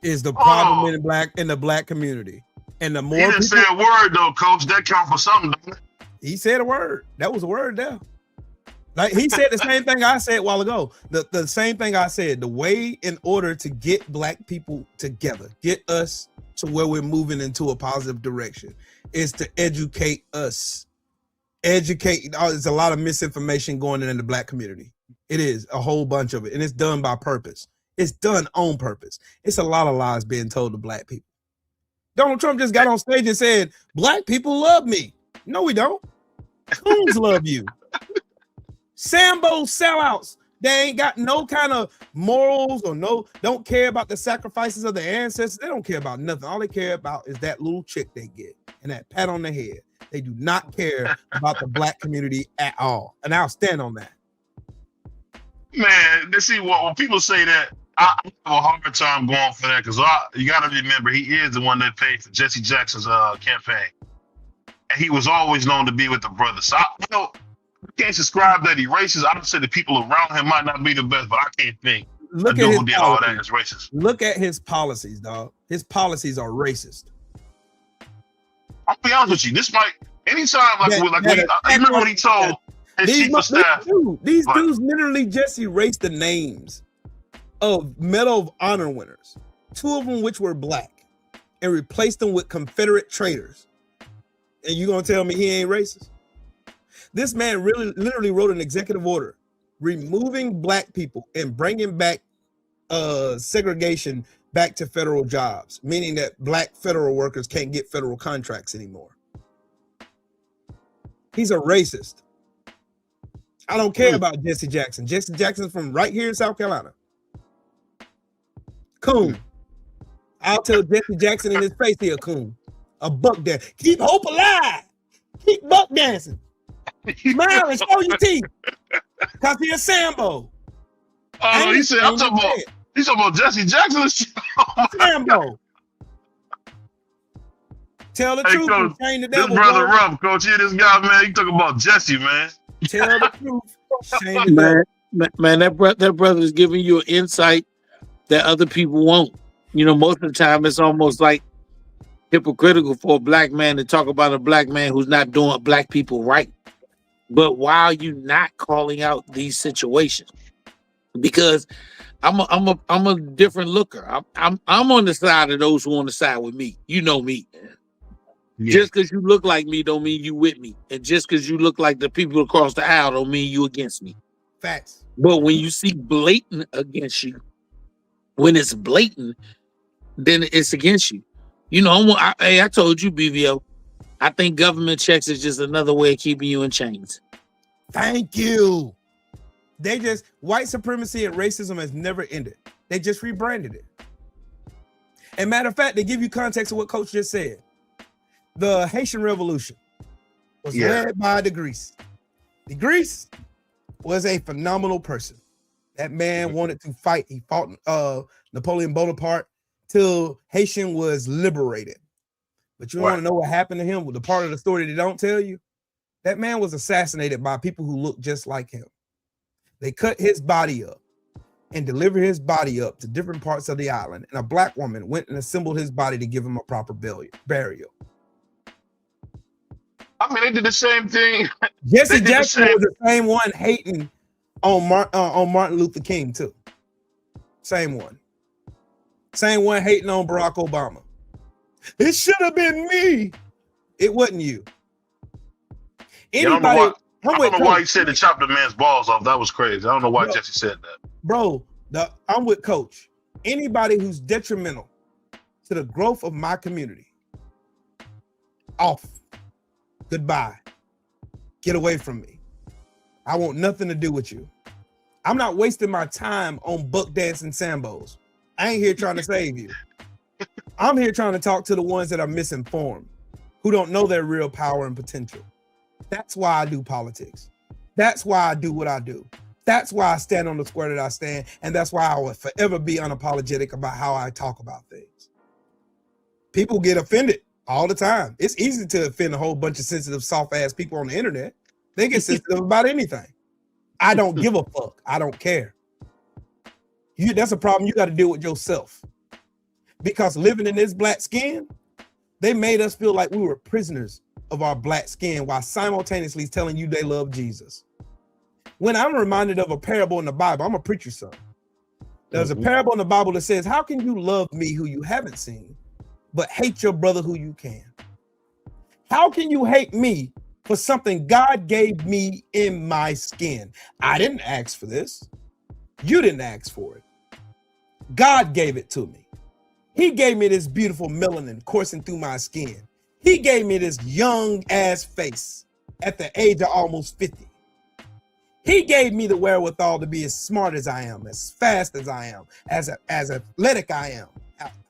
is the problem in the black community. And the more he didn't say a word though, Coach. That count for something, doesn't it? He said a word. That was a word there. Like he said the same thing I said a while ago. The same thing I said. The way in order to get black people together, get us to where we're moving into a positive direction, is to educate us. There's a lot of misinformation going in the black community. It is a whole bunch of it, and it's done by purpose. It's done on purpose. It's a lot of lies being told to black people. Donald Trump just got on stage and said, black people love me. No, we don't. Coons love you. Sambo sellouts. They ain't got no kind of morals or don't care about the sacrifices of their ancestors. They don't care about nothing. All they care about is that little chick they get and that pat on the head. They do not care about the black community at all. And I'll stand on that. Man, see, when people say that, I have a hard time going for that because you got to remember he is the one that paid for Jesse Jackson's campaign, and he was always known to be with the brothers. So I can't subscribe that he's racist. I don't say the people around him might not be the best, but I can't think look the at dude his who did policies. all that is racist. Look at his policies, dog. His policies are racist. I'll be honest with you. This might anytime I remember when he told his chief of staff. These dudes literally just erased the names of Medal of Honor winners, 2 of them which were black, and replaced them with Confederate traitors. And you gonna tell me he ain't racist? This man literally wrote an executive order removing black people and bringing back segregation back to federal jobs, meaning that black federal workers can't get federal contracts anymore. He's a racist. I don't care about Jesse Jackson. Jesse Jackson's from right here in South Carolina. Coon. I'll tell Jesse Jackson in his face, he a coon. A buck dance. Keep hope alive. Keep buck dancing. Smile and show your teeth. Cause he a Sambo. Oh, he said, I'm talking about Jesse Jackson. Sambo. Tell the truth. Coach, and shame the this devil. brother rough, Coach. This guy, man, he talking about Jesse, man. Tell the truth. Shame the devil. Man, that brother is giving you an insight that other people won't. Most of the time it's almost like hypocritical for a black man to talk about a black man who's not doing black people right. But why are you not calling out these situations? Because I'm a different looker. I'm on the side of those who on the side with me. You know me. Yeah. Just because you look like me don't mean you with me. And just because you look like the people across the aisle don't mean you against me. Facts. But when you see blatant against you, when it's blatant, then it's against you. I told you, BVO, I think government checks is just another way of keeping you in chains. Thank you. White supremacy and racism has never ended. They just rebranded it. And matter of fact, they give you context of what Coach just said. The Haitian Revolution was led by De Gris. De Gris was a phenomenal person. That man wanted to fight. He fought Napoleon Bonaparte till Haitian was liberated. But you want to know what happened to him? The part of the story they don't tell you? That man was assassinated by people who looked just like him. They cut his body up and delivered his body up to different parts of the island. And a black woman went and assembled his body to give him a proper burial. I mean, they did the same thing. Jesse Jackson was the same one hating on Martin Luther King too. Same one. Same one hating on Barack Obama. It should have been me. It wasn't you. Anybody? I don't know why he said to chop the man's balls off. That was crazy. I don't know why Jesse said that. Bro, I'm with Coach. Anybody who's detrimental to the growth of my community, off. Goodbye. Get away from me. I want nothing to do with you. I'm not wasting my time on buck dancing Sambos. I ain't here trying to save you. I'm here trying to talk to the ones that are misinformed, who don't know their real power and potential. That's why I do politics. That's why I do what I do. That's why I stand on the square that I stand. And that's why I will forever be unapologetic about how I talk about things. People get offended all the time. It's easy to offend a whole bunch of sensitive, soft-ass people on the internet. They get sensitive about anything. I don't give a fuck. I don't care. That's a problem you got to deal with yourself. Because living in this black skin, they made us feel like we were prisoners of our black skin while simultaneously telling you they love Jesus. When I'm reminded of a parable in the Bible, I'm a preacher's son. There's a parable in the Bible that says, how can you love me who you haven't seen, but hate your brother who you can? How can you hate me for something God gave me in my skin? I didn't ask for this. You didn't ask for it. God gave it to me. He gave me this beautiful melanin coursing through my skin. He gave me this young ass face at the age of almost 50. He gave me the wherewithal to be as smart as I am, as fast as I am, as athletic I am,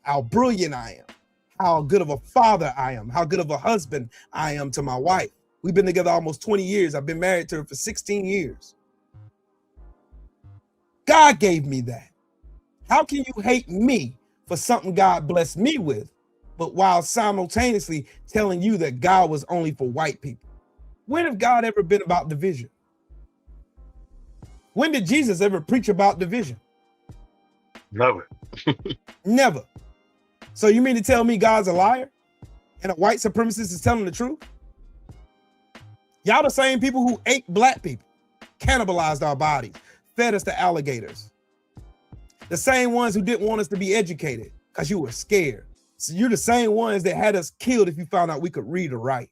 how brilliant I am, how good of a father I am, how good of a husband I am to my wife. We've been together almost 20 years. I've been married to her for 16 years. God gave me that. How can you hate me for something God blessed me with, but while simultaneously telling you that God was only for white people? When have God ever been about division? When did Jesus ever preach about division? Never. Never. So you mean to tell me God's a liar and a white supremacist is telling the truth? Y'all the same people who ate black people, cannibalized our bodies, fed us to alligators. The same ones who didn't want us to be educated because you were scared. So you're the same ones that had us killed if you found out we could read or write.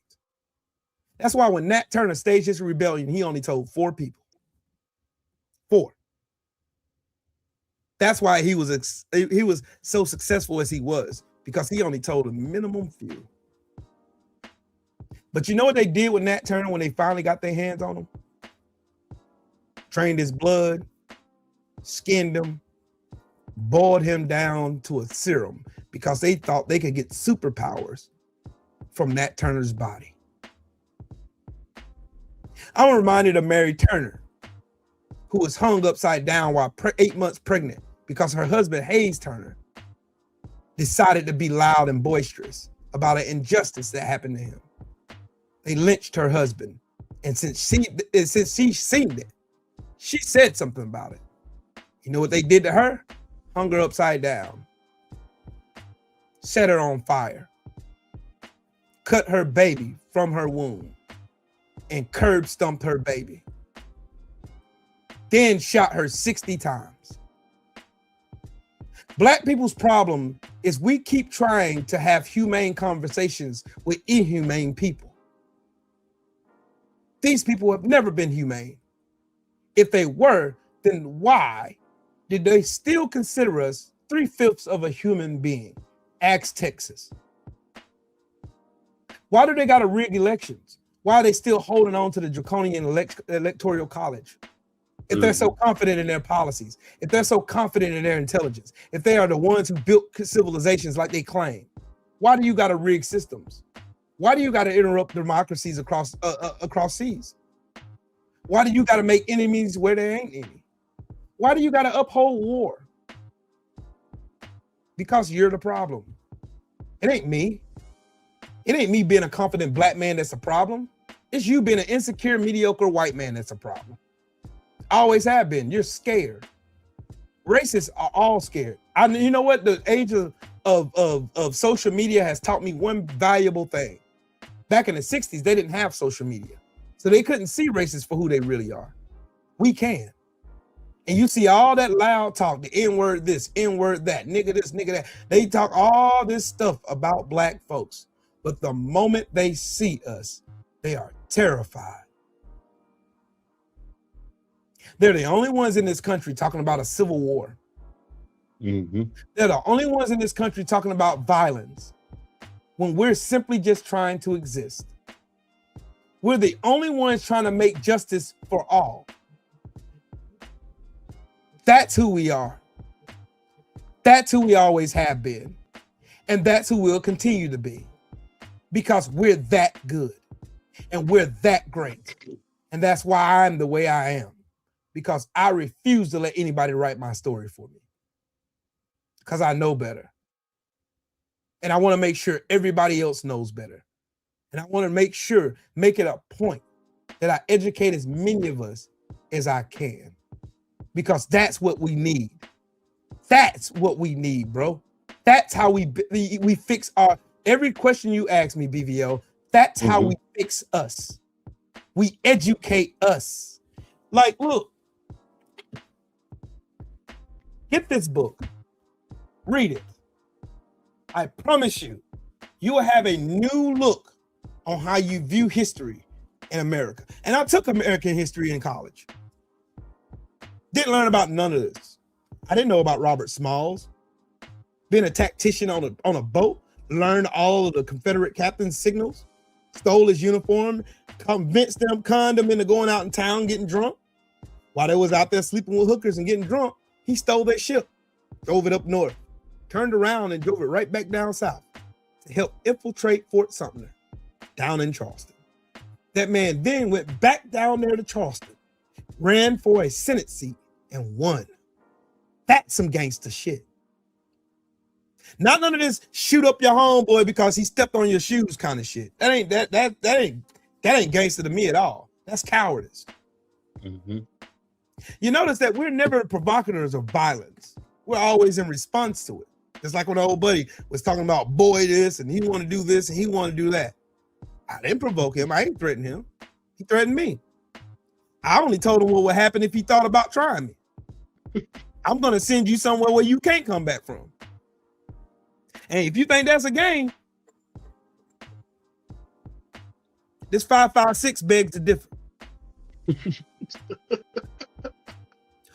That's why when Nat Turner staged his rebellion, he only told 4 people. 4. That's why he was so successful as he was, because he only told a minimum few. But you know what they did with Nat Turner when they finally got their hands on him? Trained his blood, skinned him, boiled him down to a serum because they thought they could get superpowers from Nat Turner's body. I'm reminded of Mary Turner, who was hung upside down while 8 months pregnant because her husband, Hayes Turner, decided to be loud and boisterous about an injustice that happened to him. They lynched her husband. And since she seen it, she said something about it. You know what they did to her? Hung her upside down, set her on fire, cut her baby from her womb, and curb stomped her baby. Then shot her 60 times. Black people's problem is we keep trying to have humane conversations with inhumane people. These people have never been humane. If they were, then why did they still consider us 3/5 of a human being? Ask Texas. Why do they got to rig elections? Why are they still holding on to the draconian electoral college? If they're so confident in their policies, if they're so confident in their intelligence, if they are the ones who built civilizations like they claim, why do you got to rig systems? Why do you got to interrupt democracies across seas? Why do you got to make enemies where there ain't any? Why do you got to uphold war? Because you're the problem. It ain't me. It ain't me being a confident black man that's a problem. It's you being an insecure, mediocre white man that's a problem. Always have been. You're scared. Racists are all scared. You know what? The age of social media has taught me one valuable thing. Back in the 60s, they didn't have social media. So they couldn't see racists for who they really are. We can. And you see all that loud talk, the N-word this, N-word that, nigga this, nigga that. They talk all this stuff about black folks. But the moment they see us, they are terrified. They're the only ones in this country talking about a civil war. Mm-hmm. They're the only ones in this country talking about violence when we're simply just trying to exist. We're the only ones trying to make justice for all. That's who we are. That's who we always have been. And that's who we'll continue to be. Because we're that good. And we're that great. And that's why I'm the way I am. Because I refuse to let anybody write my story for me. Because I know better. And I want to make sure everybody else knows better. And I want to make it a point that I educate as many of us as I can. Because that's what we need. That's what we need, bro. That's how we fix every question you ask me, BVO. That's how we fix us. We educate us. Like, look, get this book. Read it. I promise you, you will have a new look on how you view history in America. And I took American history in college. Didn't learn about none of this. I didn't know about Robert Smalls. Being a tactician on a boat, learned all of the Confederate captain's signals, stole his uniform, convinced them, conned them into going out in town getting drunk. While they was out there sleeping with hookers and getting drunk, he stole their ship, drove it up north, turned around and drove it right back down south to help infiltrate Fort Sumter down in Charleston. That man then went back down there to Charleston, ran for a Senate seat and won. That's some gangster shit. Not none of this shoot up your homeboy because he stepped on your shoes kind of shit. That ain't gangster to me at all. That's cowardice. You notice that we're never provocateurs of violence. We're always in response to it. Just like when the old buddy was talking about boy this and he want to do this and he want to do that. I didn't provoke him. I ain't threatened him. He threatened me. I only told him what would happen if he thought about trying me. I'm going to send you somewhere where you can't come back from. And if you think that's a game, this 5.56 begs to differ.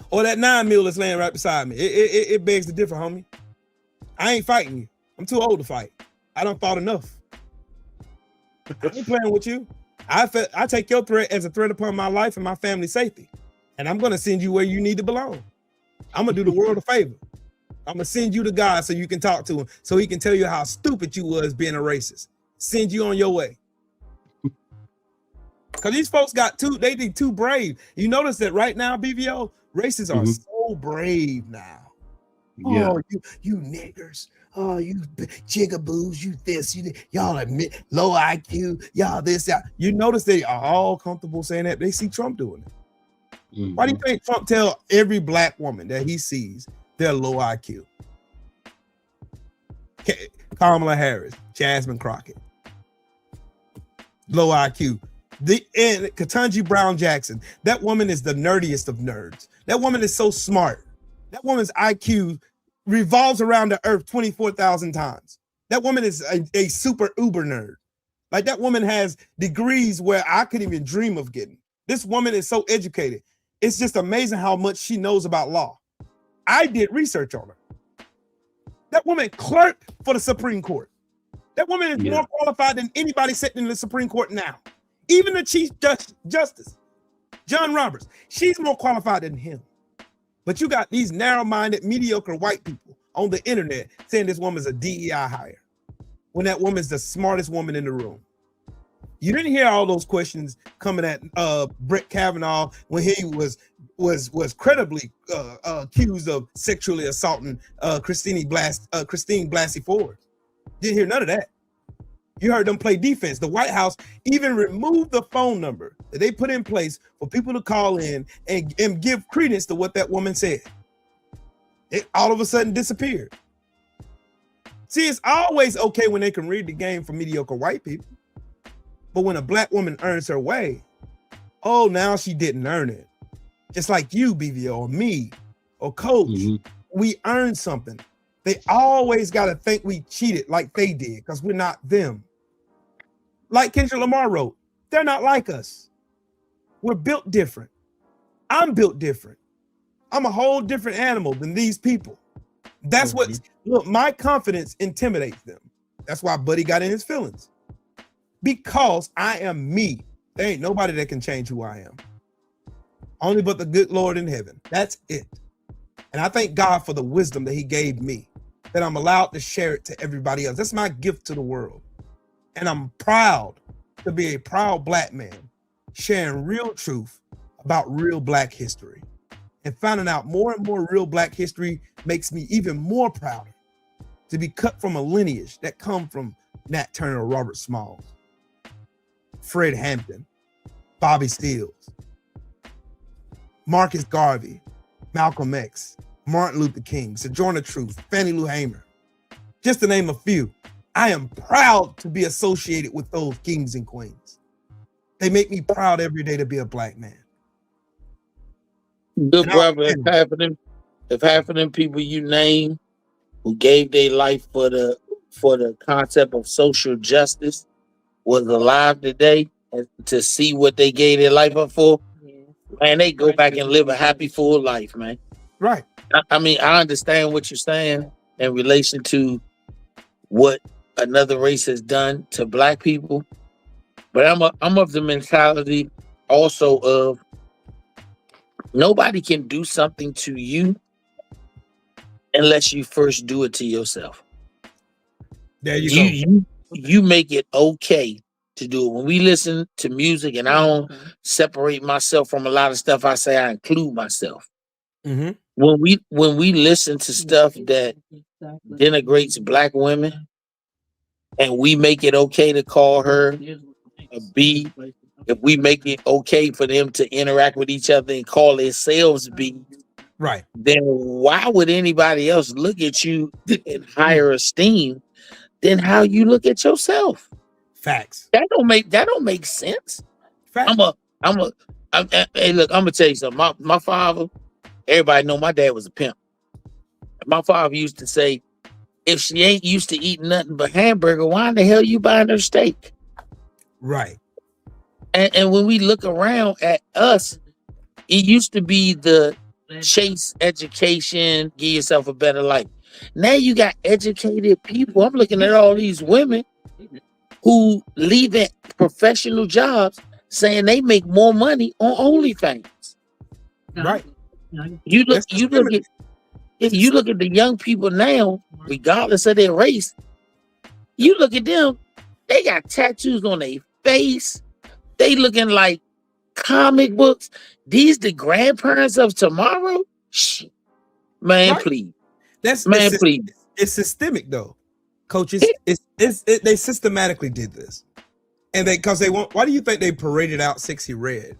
Or that 9 mil that's laying right beside me. It begs to differ, homie. I ain't fighting you. I'm too old to fight. I done fought enough. I ain't playing with you. I take your threat as a threat upon my life and my family's safety. And I'm going to send you where you need to belong. I'm going to do the world a favor. I'm going to send you to God so you can talk to him, so he can tell you how stupid you was being a racist. Send you on your way. Because these folks they be too brave. You notice that right now, BVO, racists are so brave now. Yeah. Oh, you niggers. Oh, you jigaboos, you this, y'all admit low IQ, y'all this, y'all. You notice they are all comfortable saying that. They see Trump doing it. Why do you think Trump tell every black woman that he sees they're low IQ? Kamala Harris, Jasmine Crockett, low IQ. And Ketanji Brown Jackson, that woman is the nerdiest of nerds. That woman is so smart. That woman's IQ revolves around the earth 24,000 times. That woman is a super uber nerd. Like that woman has degrees where I couldn't even dream of getting. This woman is so educated. It's just amazing how much she knows about law. I did research on her. That woman clerked for the Supreme Court. That woman is more qualified than anybody sitting in the Supreme Court now. Even the Chief Justice, John Roberts, she's more qualified than him. But you got these narrow-minded, mediocre white people on the internet saying this woman's a DEI hire, when that woman's the smartest woman in the room. You didn't hear all those questions coming at Brett Kavanaugh when he was credibly accused of sexually assaulting Christine Blasey Ford. Didn't hear none of that. You heard them play defense. The White House even removed the phone number that they put in place for people to call in and give credence to what that woman said. It all of a sudden disappeared. See, it's always okay when they can read the game for mediocre white people. But when a black woman earns her way, oh, now she didn't earn it. Just like you, BVO, or me, or Coach, we earned something. They always got to think we cheated like they did because we're not them. Like Kendrick Lamar wrote, they're not like us. We're built different. I'm built different. I'm a whole different animal than these people. That's what, look, my confidence intimidates them. That's why Buddy got in his feelings. Because I am me. There ain't nobody that can change who I am. Only but the good Lord in heaven. That's it. And I thank God for the wisdom that he gave me, that I'm allowed to share it to everybody else. That's my gift to the world. And I'm proud to be a proud Black man sharing real truth about real Black history. And finding out more and more real Black history makes me even more prouder to be cut from a lineage that come from Nat Turner, Robert Smalls, Fred Hampton, Bobby Steele, Marcus Garvey, Malcolm X, Martin Luther King, Sojourner Truth, Fannie Lou Hamer, just to name a few. I am proud to be associated with those kings and queens. They make me proud every day to be a Black man. Good brother, if half of them people you name who gave their life for the concept of social justice was alive today, and to see what they gave their life up for, man, they go back and live a happy, full life, man. Right. I mean, I understand what you're saying in relation to what another race has done to Black people, but I'm of the mentality also of nobody can do something to you unless you first do it to yourself. There you go. You make it okay to do it. When we listen to music, and I don't separate myself from a lot of stuff I say, I include myself. Mm-hmm. When we listen to stuff that denigrates Black women, and we make it okay to call her a B, if we make it okay for them to interact with each other and call themselves B, right, then why would anybody else look at you in higher esteem than how you look at yourself? Facts. That don't make sense. Facts. Hey, look, I'm gonna tell you something. My father, everybody know my dad was a pimp. My father used to say, if she ain't used to eating nothing but hamburger, why in the hell you buying her steak? Right. And when we look around at us, it used to be the chase education, give yourself a better life. Now you got educated people. I'm looking at all these women who leaving professional jobs saying they make more money on OnlyFans. Right. You look at the young people now, regardless of their race. You look at them, they got tattoos on their face. They looking like comic books. These the grandparents of tomorrow? Shit. Man, right. Please. Please. It's systemic though. Coaches, they systematically did this. And why do you think they paraded out Sexy Red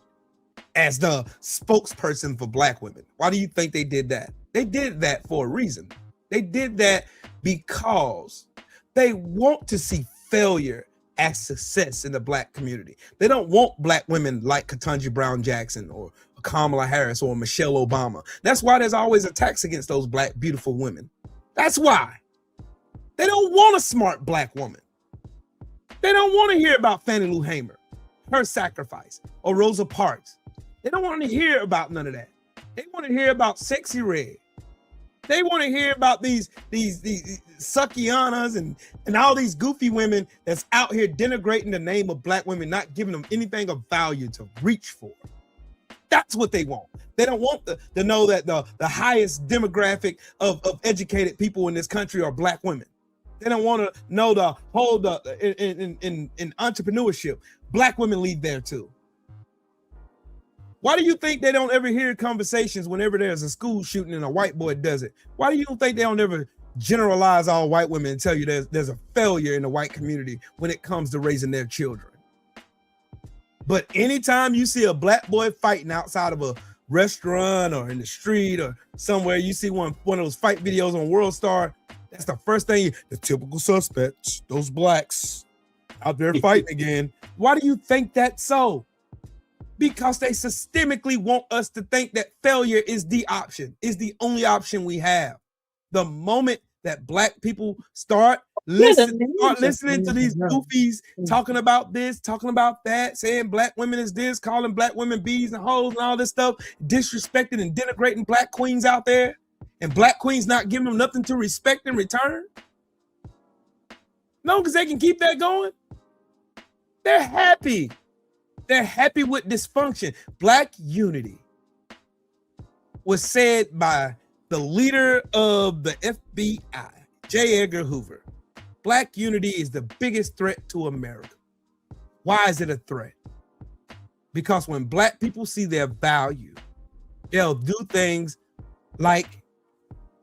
as the spokesperson for Black women? Why do you think they did that? They did that for a reason. They did that because they want to see failure as success in the Black community. They don't want Black women like Ketanji Brown Jackson or Kamala Harris or Michelle Obama. That's why there's always attacks against those Black beautiful women. That's why. They don't want a smart Black woman. They don't want to hear about Fannie Lou Hamer, her sacrifice, or Rosa Parks. They don't want to hear about none of that. They want to hear about Sexy Red. They want to hear about these Suckianas and all these goofy women that's out here denigrating the name of Black women, not giving them anything of value to reach for. That's what they want. They don't want to know that the highest demographic of educated people in this country are Black women. They don't want to know in entrepreneurship, Black women lead there too. Why do you think they don't ever hear conversations whenever there's a school shooting and a white boy does it? Why do you think they don't ever generalize all white women and tell you there's a failure in the white community when it comes to raising their children? But anytime you see a Black boy fighting outside of a restaurant or in the street or somewhere, you see one of those fight videos on World Star, that's the first thing, the typical suspects, those Blacks out there fighting again. Why do you think that's so? Because they systemically want us to think that failure is the option, is the only option we have. The moment that Black people start listening to these goofies talking about this, talking about that, saying Black women is this, calling Black women bees and hoes and all this stuff, disrespecting and denigrating Black queens out there, and Black queens not giving them nothing to respect in return. No, because they can keep that going. They're happy. They're happy with dysfunction. Black unity was said by The leader of the FBI, J. Edgar Hoover. Black unity is the biggest threat to America. Why is it a threat? Because when black people see their value, they'll do things like,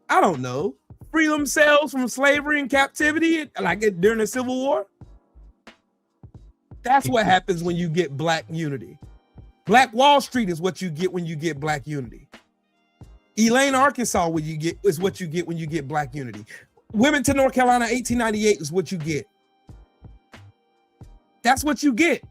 I don't know, free themselves from slavery and captivity, like during the Civil War. That's what happens when you get black unity. Black Wall Street is what you get when you get black unity. Elaine, Arkansas, what you get is what you get when you get black unity. Wilmington, North Carolina, 1898 is what you get. That's what you get.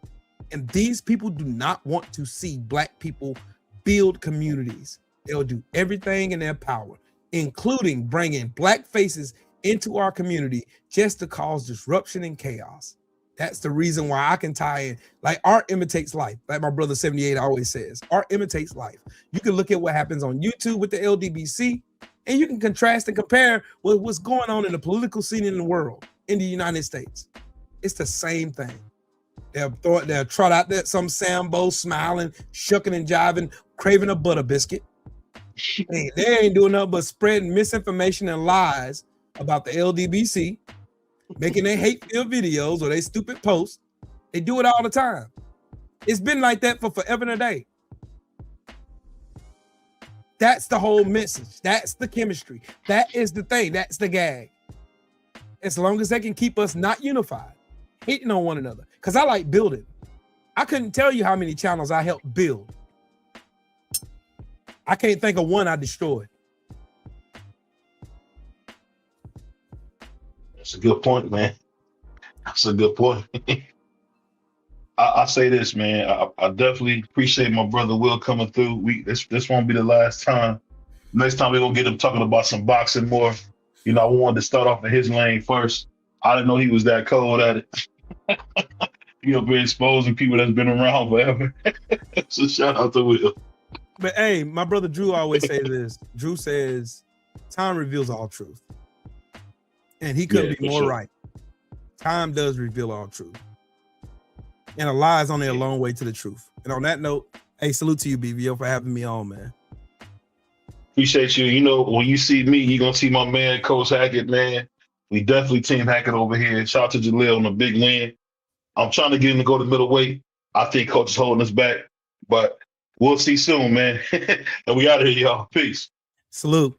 And these people do not want to see black people build communities. They'll do everything in their power, including bringing black faces into our community just to cause disruption and chaos. That's the reason why I can tie in. Like, art imitates life. Like my brother 78 always says, art imitates life. You can look at what happens on YouTube with the LDBC, and you can contrast and compare with what's going on in the political scene in the world, in the United States. It's the same thing. They'll trot out there some Sambo smiling, shucking and jiving, craving a butter biscuit. They ain't doing nothing but spreading misinformation and lies about the LDBC, making their hate-filled videos or they stupid posts. They do it all the time. It's been like that for forever and a day. That's the whole message. That's the chemistry. That is the thing. That's the gag. As long as they can keep us not unified, hating on one another. Because I like building. I couldn't tell you how many channels I helped build. I can't think of one I destroyed. That's a good point, man. That's a good point. I say this, man. I definitely appreciate my brother Will coming through. This won't be the last time. Next time we're gonna get him talking about some boxing more. You know, I wanted to start off in his lane first. I didn't know he was that cold at it. You know, be exposing people that's been around forever. So shout out to Will. But hey, my brother Drew always says this. Drew says, time reveals all truth. And he couldn't be more sure. right. Time does reveal all truth. And a lie is only a long way to the truth. And on that note, hey, salute to you, BVO, for having me on, man. Appreciate you. You know, when you see me, you're going to see my man, Coach Hackett, man. We definitely Team Hackett over here. Shout out to Jaleel on the big win. I'm trying to get him to go to middleweight. I think Coach is holding us back. But we'll see soon, man. And we out of here, y'all. Peace. Salute.